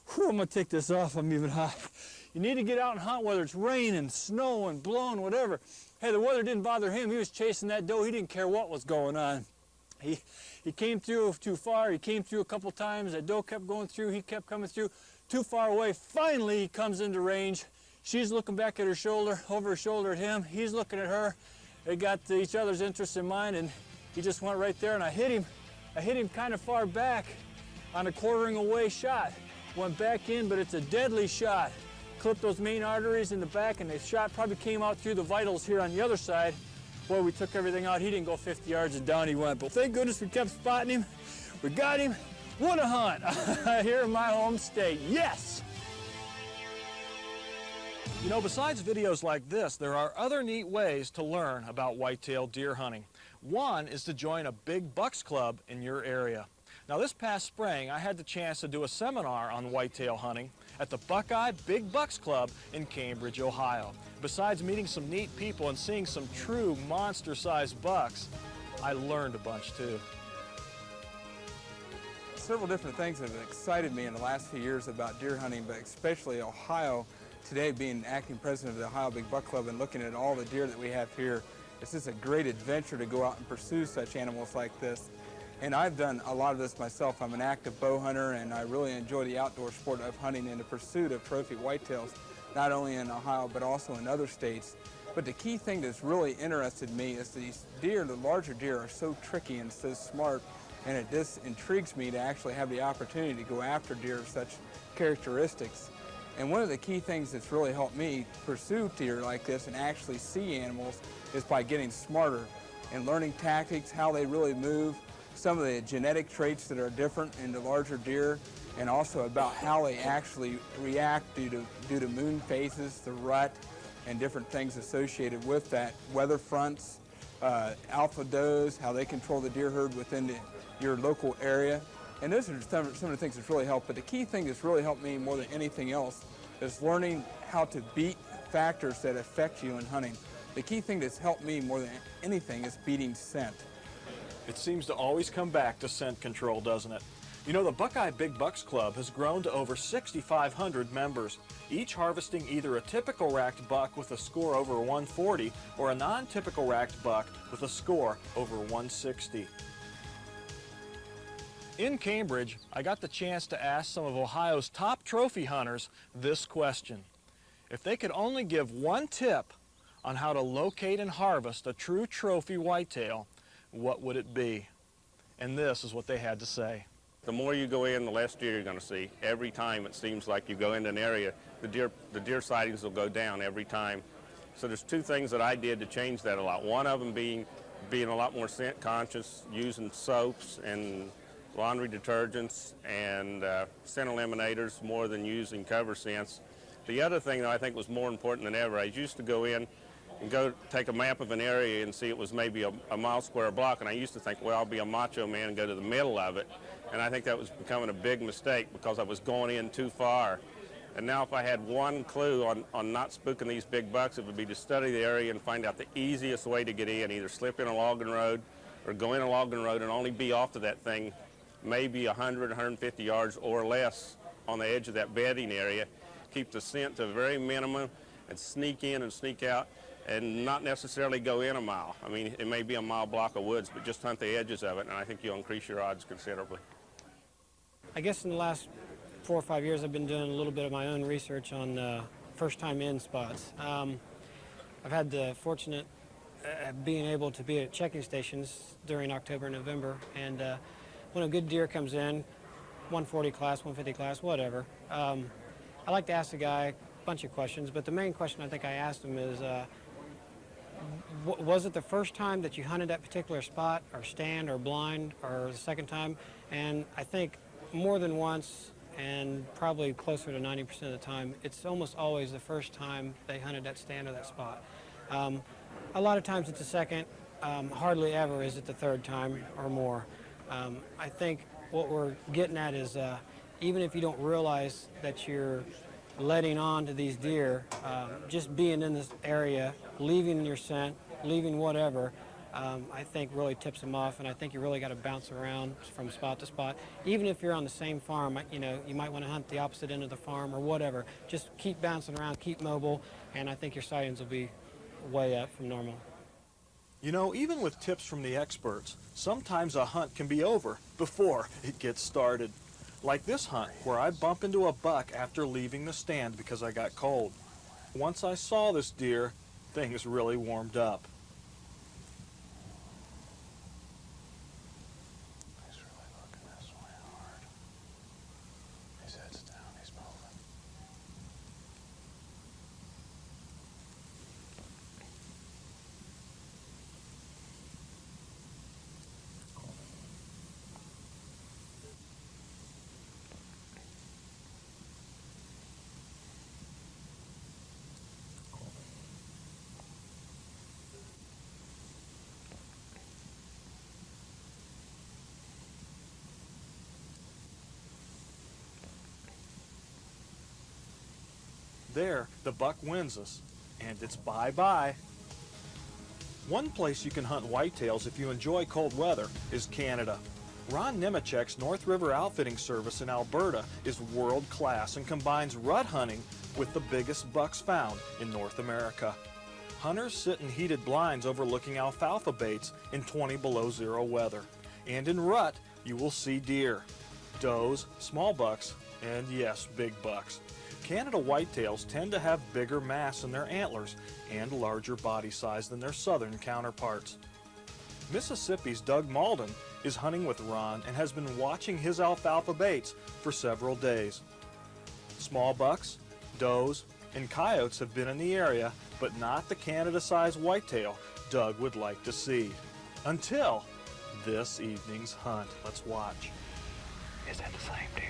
Whew, I'm going to take this off. I'm even hot. You need to get out and hunt, whether it's raining, snowing, blowing, whatever. Hey, the weather didn't bother him. He was chasing that doe. He didn't care what was going on. He came through too far. He came through a couple times. That doe kept going through. He kept coming through too far away. Finally, he comes into range. She's looking back at her shoulder, over her shoulder at him. He's looking at her. They got each other's interests in mind, and he just went right there, and I hit him. I hit him kind of far back on a quartering away shot. Went back in, but it's a deadly shot. Clipped those main arteries in the back, and the shot probably came out through the vitals here on the other side. Boy, we took everything out. He didn't go 50 yards, and down he went. But thank goodness we kept spotting him. We got him. What a hunt here in my home state. Yes! You know, besides videos like this, there are other neat ways to learn about whitetail deer hunting. One is to join a big bucks club in your area. Now, this past spring, I had the chance to do a seminar on whitetail hunting at the Buckeye Big Bucks Club in Cambridge, Ohio. Besides meeting some neat people and seeing some true monster-sized bucks, I learned a bunch too. Several different things that have excited me in the last few years about deer hunting, but especially Ohio. Today, being acting president of the Ohio Big Buck Club and looking at all the deer that we have here, it's just a great adventure to go out and pursue such animals like this. And I've done a lot of this myself. I'm an active bow hunter, and I really enjoy the outdoor sport of hunting in the pursuit of trophy whitetails, not only in Ohio, but also in other states. But the key thing that's really interested me is these deer, the larger deer, are so tricky and so smart, and it just intrigues me to actually have the opportunity to go after deer of such characteristics. And one of the key things that's really helped me pursue deer like this and actually see animals is by getting smarter and learning tactics, how they really move, some of the genetic traits that are different in the larger deer, and also about how they actually react due to moon phases, the rut, and different things associated with that. Weather fronts, alpha does, how they control the deer herd within your local area. And those are some of the things that's really helped. But the key thing that's really helped me more than anything else is learning how to beat factors that affect you in hunting. The key thing that's helped me more than anything is beating scent. It seems to always come back to scent control, doesn't it? You know, the Buckeye Big Bucks Club has grown to over 6,500 members, each harvesting either a typical racked buck with a score over 140 or a non-typical racked buck with a score over 160. In Cambridge, I got the chance to ask some of Ohio's top trophy hunters this question. If they could only give one tip on how to locate and harvest a true trophy whitetail, what would it be? And this is what they had to say. The more you go in, the less deer you're going to see. Every time it seems like you go into an area, the deer sightings will go down every time. So there's two things that I did to change that a lot. One of them being a lot more scent conscious, using soaps and laundry detergents and scent eliminators more than using cover scents. The other thing that I think was more important than ever, I used to go in and go take a map of an area and see it was maybe a mile square block, and I used to think, well, I'll be a macho man and go to the middle of it. And I think that was becoming a big mistake because I was going in too far. And now if I had one clue on not spooking these big bucks, it would be to study the area and find out the easiest way to get in, either slip in a logging road or go in a logging road and only be off to that thing maybe 100, 150 yards or less on the edge of that bedding area. Keep the scent to a very minimum and sneak in and sneak out and not necessarily go in a mile. I mean, it may be a mile block of woods, but just hunt the edges of it, and I think you'll increase your odds considerably. I guess in the last 4 or 5 years, I've been doing a little bit of my own research on first-time in spots. I've had the fortunate being able to be at checking stations during October and November, and when a good deer comes in, 140 class, 150 class, whatever, I like to ask the guy a bunch of questions, but the main question I think I asked him is, was it the first time that you hunted that particular spot, or stand, or blind, or the second time? And I think more than once, and probably closer to 90% of the time, it's almost always the first time they hunted that stand or that spot. A lot of times it's the second, hardly ever is it the third time or more. I think what we're getting at is even if you don't realize that you're letting on to these deer, just being in this area, leaving your scent, leaving whatever, I think really tips them off, and I think you really got to bounce around from spot to spot. Even if you're on the same farm, you know, you might want to hunt the opposite end of the farm or whatever. Just keep bouncing around, keep mobile, and I think your sightings will be way up from normal. You know, even with tips from the experts, sometimes a hunt can be over before it gets started. Like this hunt, where I bump into a buck after leaving the stand because I got cold. Once I saw this deer, things really warmed up. He's really looking this way hard. His head's down, he's moving. There, the buck wins us, and it's bye-bye. One place you can hunt whitetails if you enjoy cold weather is Canada. Ron Nemechek's North River Outfitting Service in Alberta is world-class and combines rut hunting with the biggest bucks found in North America. Hunters sit in heated blinds overlooking alfalfa baits in 20 below zero weather. And in rut, you will see deer, does, small bucks, and yes, big bucks. Canada whitetails tend to have bigger mass in their antlers and larger body size than their southern counterparts. Mississippi's Doug Malden is hunting with Ron and has been watching his alfalfa baits for several days. Small bucks, does, and coyotes have been in the area, but not the Canada-sized whitetail Doug would like to see. Until this evening's hunt. Let's watch. Is that the same deer?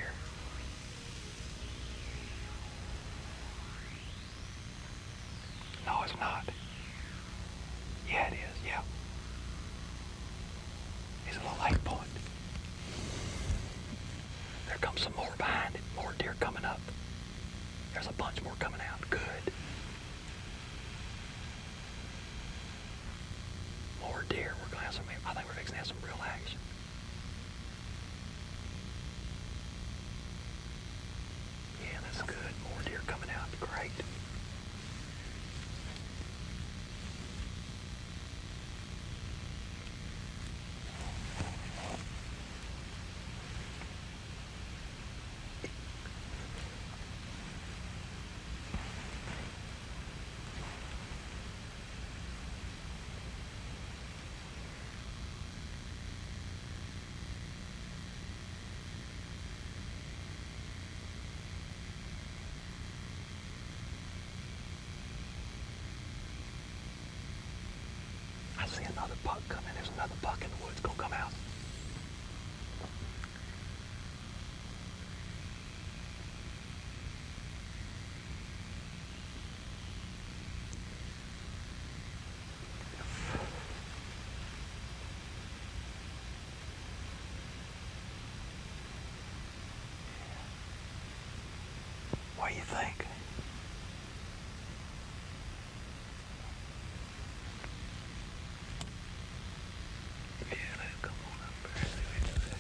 No, No, it's not. Yeah, it is, yeah. He's a little late point. There comes some more behind it. More deer coming up. There's a bunch more coming out. Good. More deer. We're gonna have some, I think we're fixing to have some real action. Yeah, that's good. More deer coming out. Great. I see another buck coming. There's another buck in the woods gonna come out. What do you think? Yeah, let him come on up there. See what he does.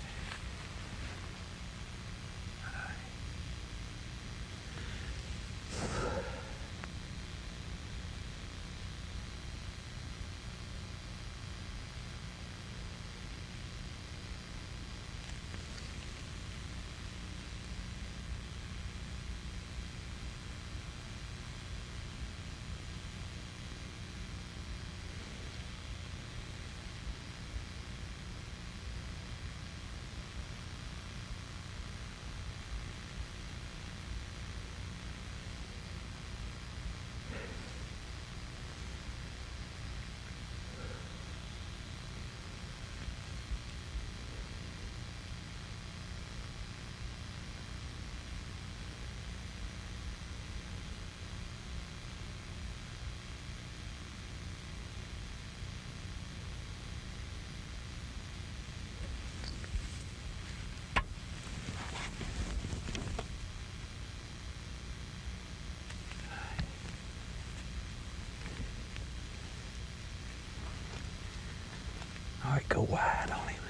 All right, go wide on him.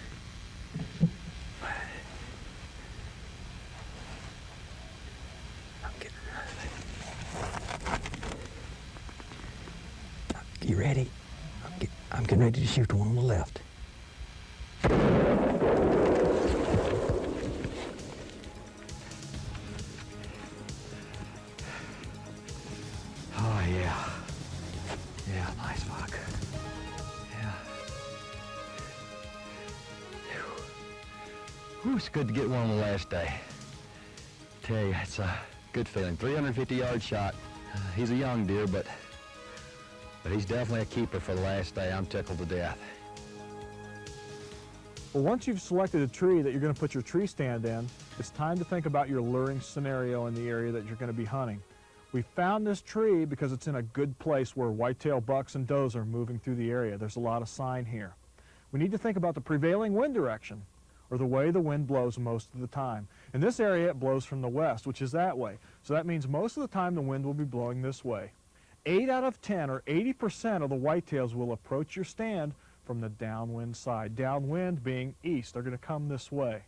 You ready? I'm getting ready to shoot the one on the left. Oh, yeah. Yeah, nice buck. Yeah. Whew, it's good to get one on the last day. Tell you, it's a good feeling. 350-yard shot. He's a young deer, but he's definitely a keeper for the last day. I'm tickled to death. Well, once you've selected a tree that you're going to put your tree stand in, it's time to think about your luring scenario in the area that you're going to be hunting. We found this tree because it's in a good place where whitetail bucks and does are moving through the area. There's a lot of sign here. We need to think about the prevailing wind direction, or the way the wind blows most of the time. In this area, it blows from the west, which is that way. So that means most of the time the wind will be blowing this way. 8 out of 10, or 80% of the whitetails will approach your stand from the downwind side. Downwind being east. They're going to come this way,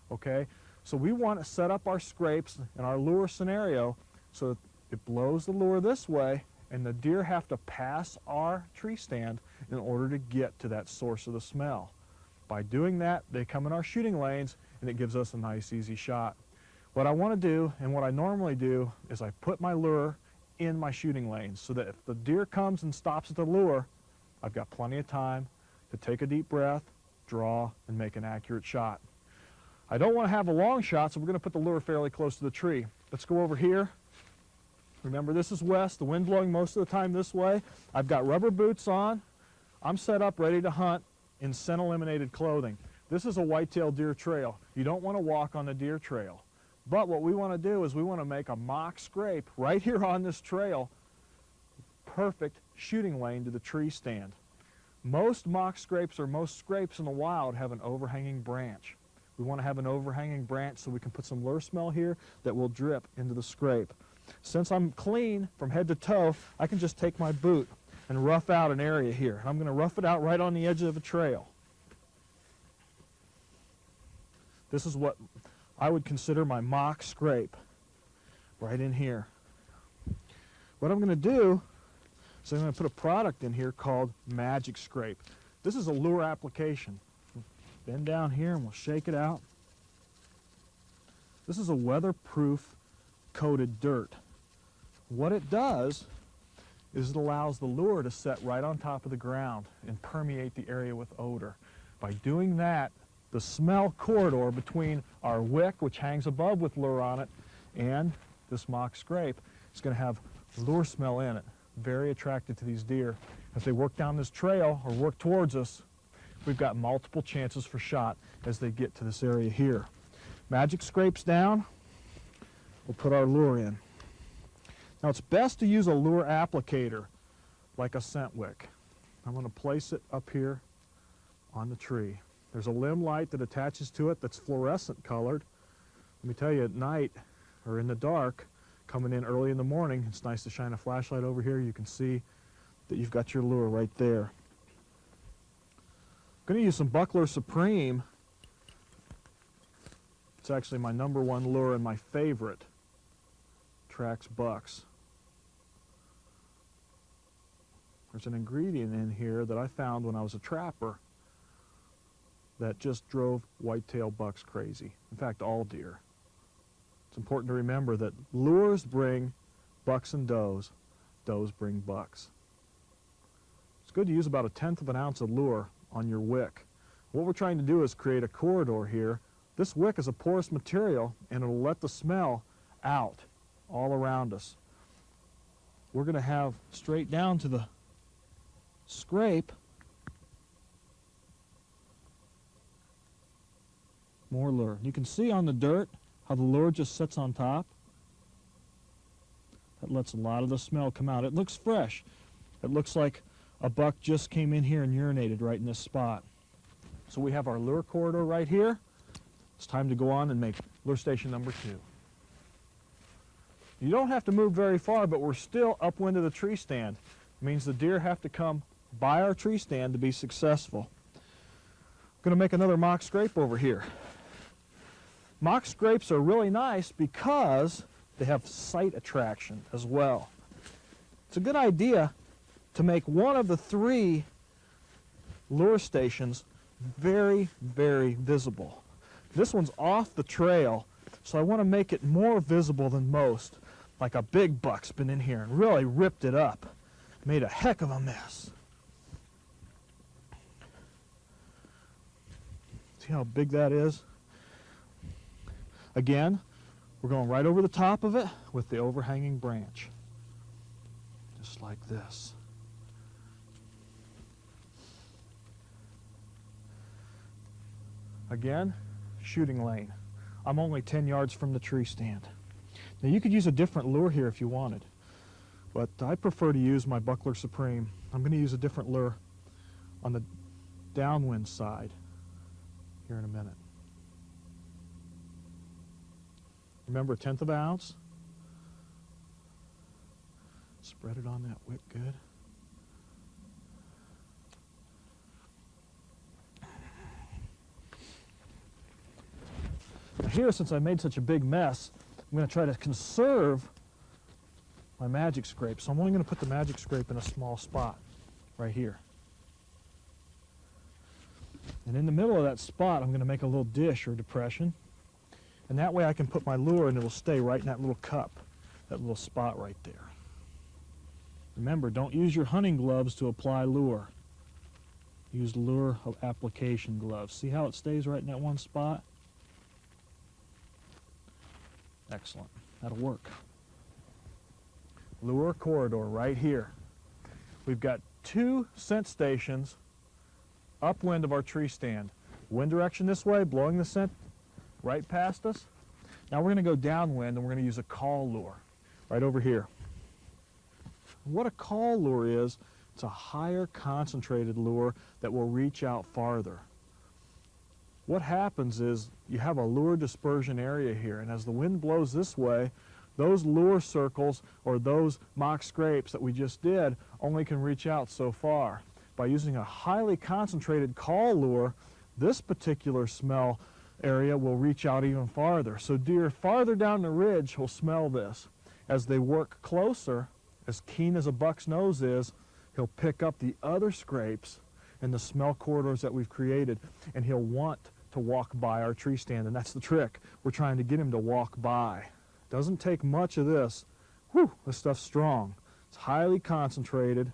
okay? So we want to set up our scrapes in our lure scenario so that it blows the lure this way, and the deer have to pass our tree stand in order to get to that source of the smell. By doing that, they come in our shooting lanes, and it gives us a nice, easy shot. What I want to do, and what I normally do, is I put my lure in my shooting lanes so that if the deer comes and stops at the lure, I've got plenty of time to take a deep breath, draw, and make an accurate shot. I don't want to have a long shot, so we're going to put the lure fairly close to the tree. Let's go over here. Remember, this is west, the wind blowing most of the time this way. I've got rubber boots on. I'm set up ready to hunt in scent eliminated clothing. This is a whitetail deer trail. You don't want to walk on the deer trail. But what we want to do is we want to make a mock scrape right here on this trail, perfect shooting lane to the tree stand. Most mock scrapes or most scrapes in the wild have an overhanging branch. We want to have an overhanging branch so we can put some lure smell here that will drip into the scrape. Since I'm clean from head to toe, I can just take my boot and rough out an area here. I'm going to rough it out right on the edge of a trail. This is what I would consider my mock scrape, right in here. What I'm going to do is I'm going to put a product in here called Magic Scrape. This is a lure application. Bend down here and we'll shake it out. This is a weatherproof coated dirt. What it does is it allows the lure to set right on top of the ground and permeate the area with odor. By doing that, the smell corridor between our wick, which hangs above with lure on it, and this mock scrape is going to have lure smell in it. Very attracted to these deer. As they work down this trail or work towards us, we've got multiple chances for shot as they get to this area here. Magic Scrape's down. We'll put our lure in. Now it's best to use a lure applicator like a scent wick. I'm going to place it up here on the tree. There's a limb light that attaches to it that's fluorescent colored. Let me tell you, at night or in the dark, coming in early in the morning, it's nice to shine a flashlight over here. You can see that you've got your lure right there. I'm going to use some Buckler Supreme. It's actually my #1 lure and my favorite. Tracks bucks. There's an ingredient in here that I found when I was a trapper that just drove whitetail bucks crazy. In fact, all deer. It's important to remember that lures bring bucks and does bring bucks. It's good to use about 1/10 of an ounce of lure on your wick. What we're trying to do is create a corridor here. This wick is a porous material and it'll let the smell out all around us. We're going to have straight down to the scrape more lure. You can see on the dirt how the lure just sits on top. That lets a lot of the smell come out. It looks fresh. It looks like a buck just came in here and urinated right in this spot. So we have our lure corridor right here. It's time to go on and make lure station #2. You don't have to move very far, but we're still upwind of the tree stand. It means the deer have to come by our tree stand to be successful. I'm going to make another mock scrape over here. Mock scrapes are really nice because they have sight attraction as well. It's a good idea to make one of the 3 lure stations very, very visible. This one's off the trail, so I want to make it more visible than most. Like a big buck's been in here and really ripped it up. Made a heck of a mess. See how big that is? Again, we're going right over the top of it with the overhanging branch. Just like this. Again, shooting lane. I'm only 10 yards from the tree stand. Now you could use a different lure here if you wanted, but I prefer to use my Buckler Supreme. I'm going to use a different lure on the downwind side here in a minute. Remember, 1/10 of an ounce. Spread it on that wick good. Now here, since I made such a big mess, I'm going to try to conserve my Magic Scrape. So I'm only going to put the Magic Scrape in a small spot right here. And in the middle of that spot, I'm going to make a little dish or depression. And that way I can put my lure and it'll stay right in that little cup, that little spot right there. Remember, don't use your hunting gloves to apply lure. Use lure application gloves. See how it stays right in that one spot? Excellent. That'll work. Lure corridor right here. We've got 2 scent stations upwind of our tree stand. Wind direction this way, blowing the scent right past us. Now we're going to go downwind and we're going to use a call lure right over here. What a call lure is, it's a higher concentrated lure that will reach out farther. What happens is you have a lure dispersion area here, and as the wind blows this way, those lure circles or those mock scrapes that we just did only can reach out so far. By using a highly concentrated call lure, this particular smell area will reach out even farther. So deer farther down the ridge will smell this. As they work closer, as keen as a buck's nose is, he'll pick up the other scrapes and the smell corridors that we've created, and he'll want to walk by our tree stand, and that's the trick. We're trying to get him to walk by. Doesn't take much of this. Whew, this stuff's strong. It's highly concentrated.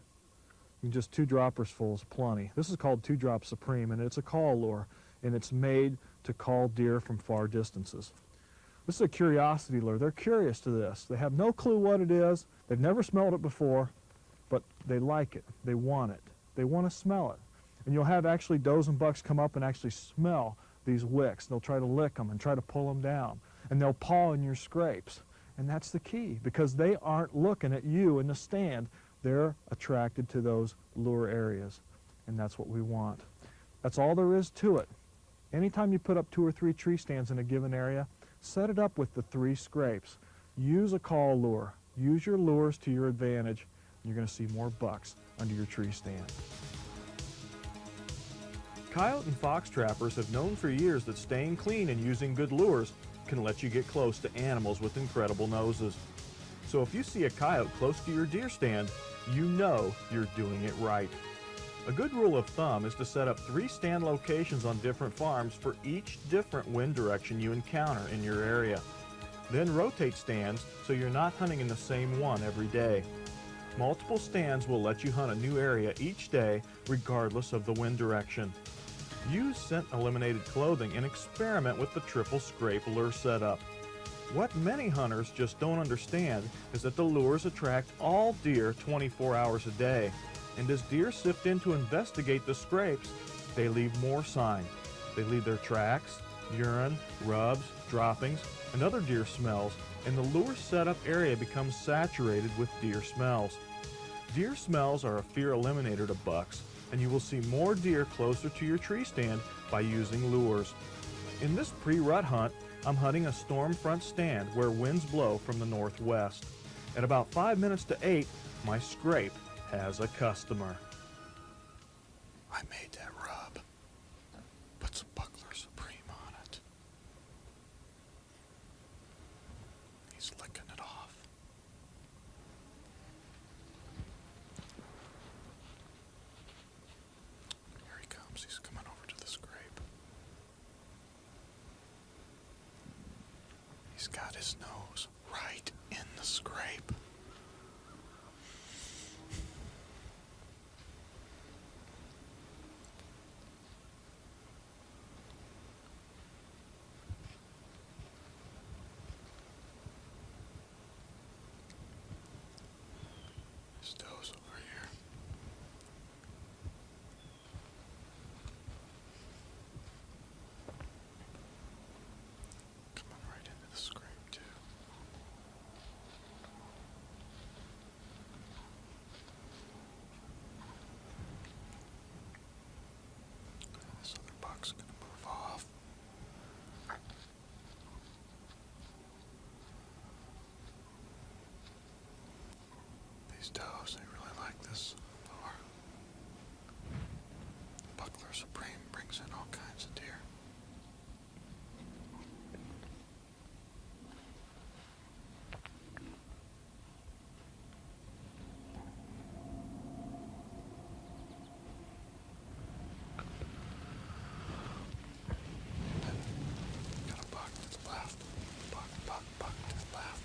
Just 2 droppers full is plenty. This is called 2-Drop Supreme, and it's a call lure, and it's made to call deer from far distances. This is a curiosity lure. They're curious to this. They have no clue what it is. They've never smelled it before, but they like it. They want it. They want to smell it. And you'll have actually does and bucks come up and actually smell these wicks. They'll try to lick them and try to pull them down, and they'll paw in your scrapes. And that's the key, because they aren't looking at you in the stand. They're attracted to those lure areas, and that's what we want. That's all there is to it. Anytime you put up 2 or 3 tree stands in a given area, set it up with the 3 scrapes. Use a call lure. Use your lures to your advantage, and you're going to see more bucks under your tree stand. Coyote and fox trappers have known for years that staying clean and using good lures can let you get close to animals with incredible noses. So if you see a coyote close to your deer stand, you know you're doing it right. A good rule of thumb is to set up 3 stand locations on different farms for each different wind direction you encounter in your area. Then rotate stands so you're not hunting in the same one every day. Multiple stands will let you hunt a new area each day regardless of the wind direction. Use scent eliminated clothing and experiment with the triple scrape lure setup. What many hunters just don't understand is that the lures attract all deer 24 hours a day. And as deer sift in to investigate the scrapes, they leave more sign. They leave their tracks, urine, rubs, droppings, and other deer smells, and the lure setup area becomes saturated with deer smells. Deer smells are a fear eliminator to bucks, and you will see more deer closer to your tree stand by using lures. In this pre-rut hunt, I'm hunting a storm front stand where winds blow from the northwest. At about 5 minutes to 8, my scrape has a customer. I made that rub. Put some Buckler Supreme on it. He's licking it off. Here he comes. He's coming over to the scrape. He's got his nose right in the scrape. His toes over here. Coming right into the scrape too. This other buck's gonna move off. These does, they really like this lure. Buckler Supreme brings in all kinds of deer. Got a buck to the left. Buck to the left.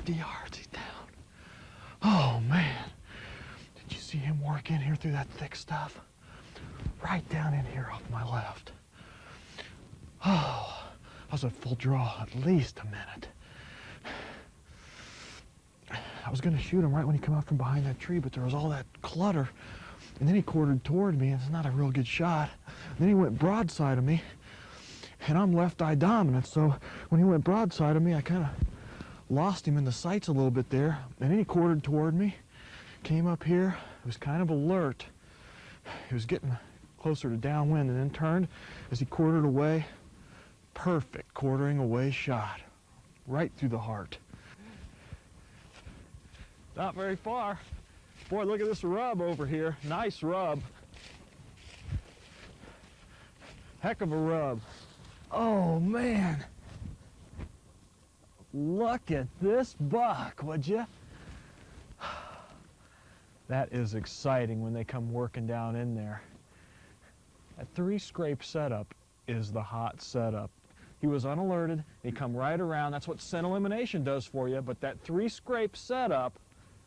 50 yards, he's down. Oh man, did you see him work in here through that thick stuff? Right down in here off my left. Oh, I was at full draw at least a minute. I was gonna shoot him right when he came out from behind that tree, but there was all that clutter. And then he quartered toward me, and it's not a real good shot. And then he went broadside of me, and I'm left eye dominant, so when he went broadside of me, I kind of lost him in the sights a little bit there. And then he quartered toward me, came up here, was kind of alert. He was getting closer to downwind, and then turned as he quartered away. Perfect quartering away shot, right through the heart. Not very far. Boy, look at this rub over here. Nice rub. Heck of a rub. Oh, man. Look at this buck, would you? That is exciting when they come working down in there. That 3-scrape setup is the hot setup. He was unalerted. He come right around. That's what scent elimination does for you. But that 3-scrape setup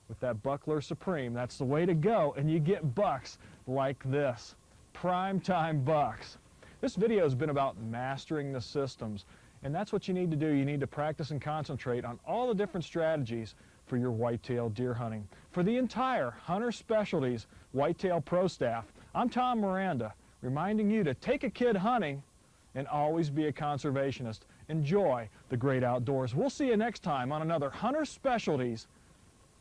with that Buckler Supreme, that's the way to go, and you get bucks like this. Primetime Bucks. This video has been about mastering the systems, and that's what you need to do. You need to practice and concentrate on all the different strategies for your whitetail deer hunting. For the entire Hunter Specialties Whitetail Pro staff, I'm Tom Miranda, reminding you to take a kid hunting and always be a conservationist. Enjoy the great outdoors. We'll see you next time on another Hunter Specialties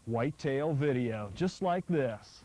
whitetail video, just like this.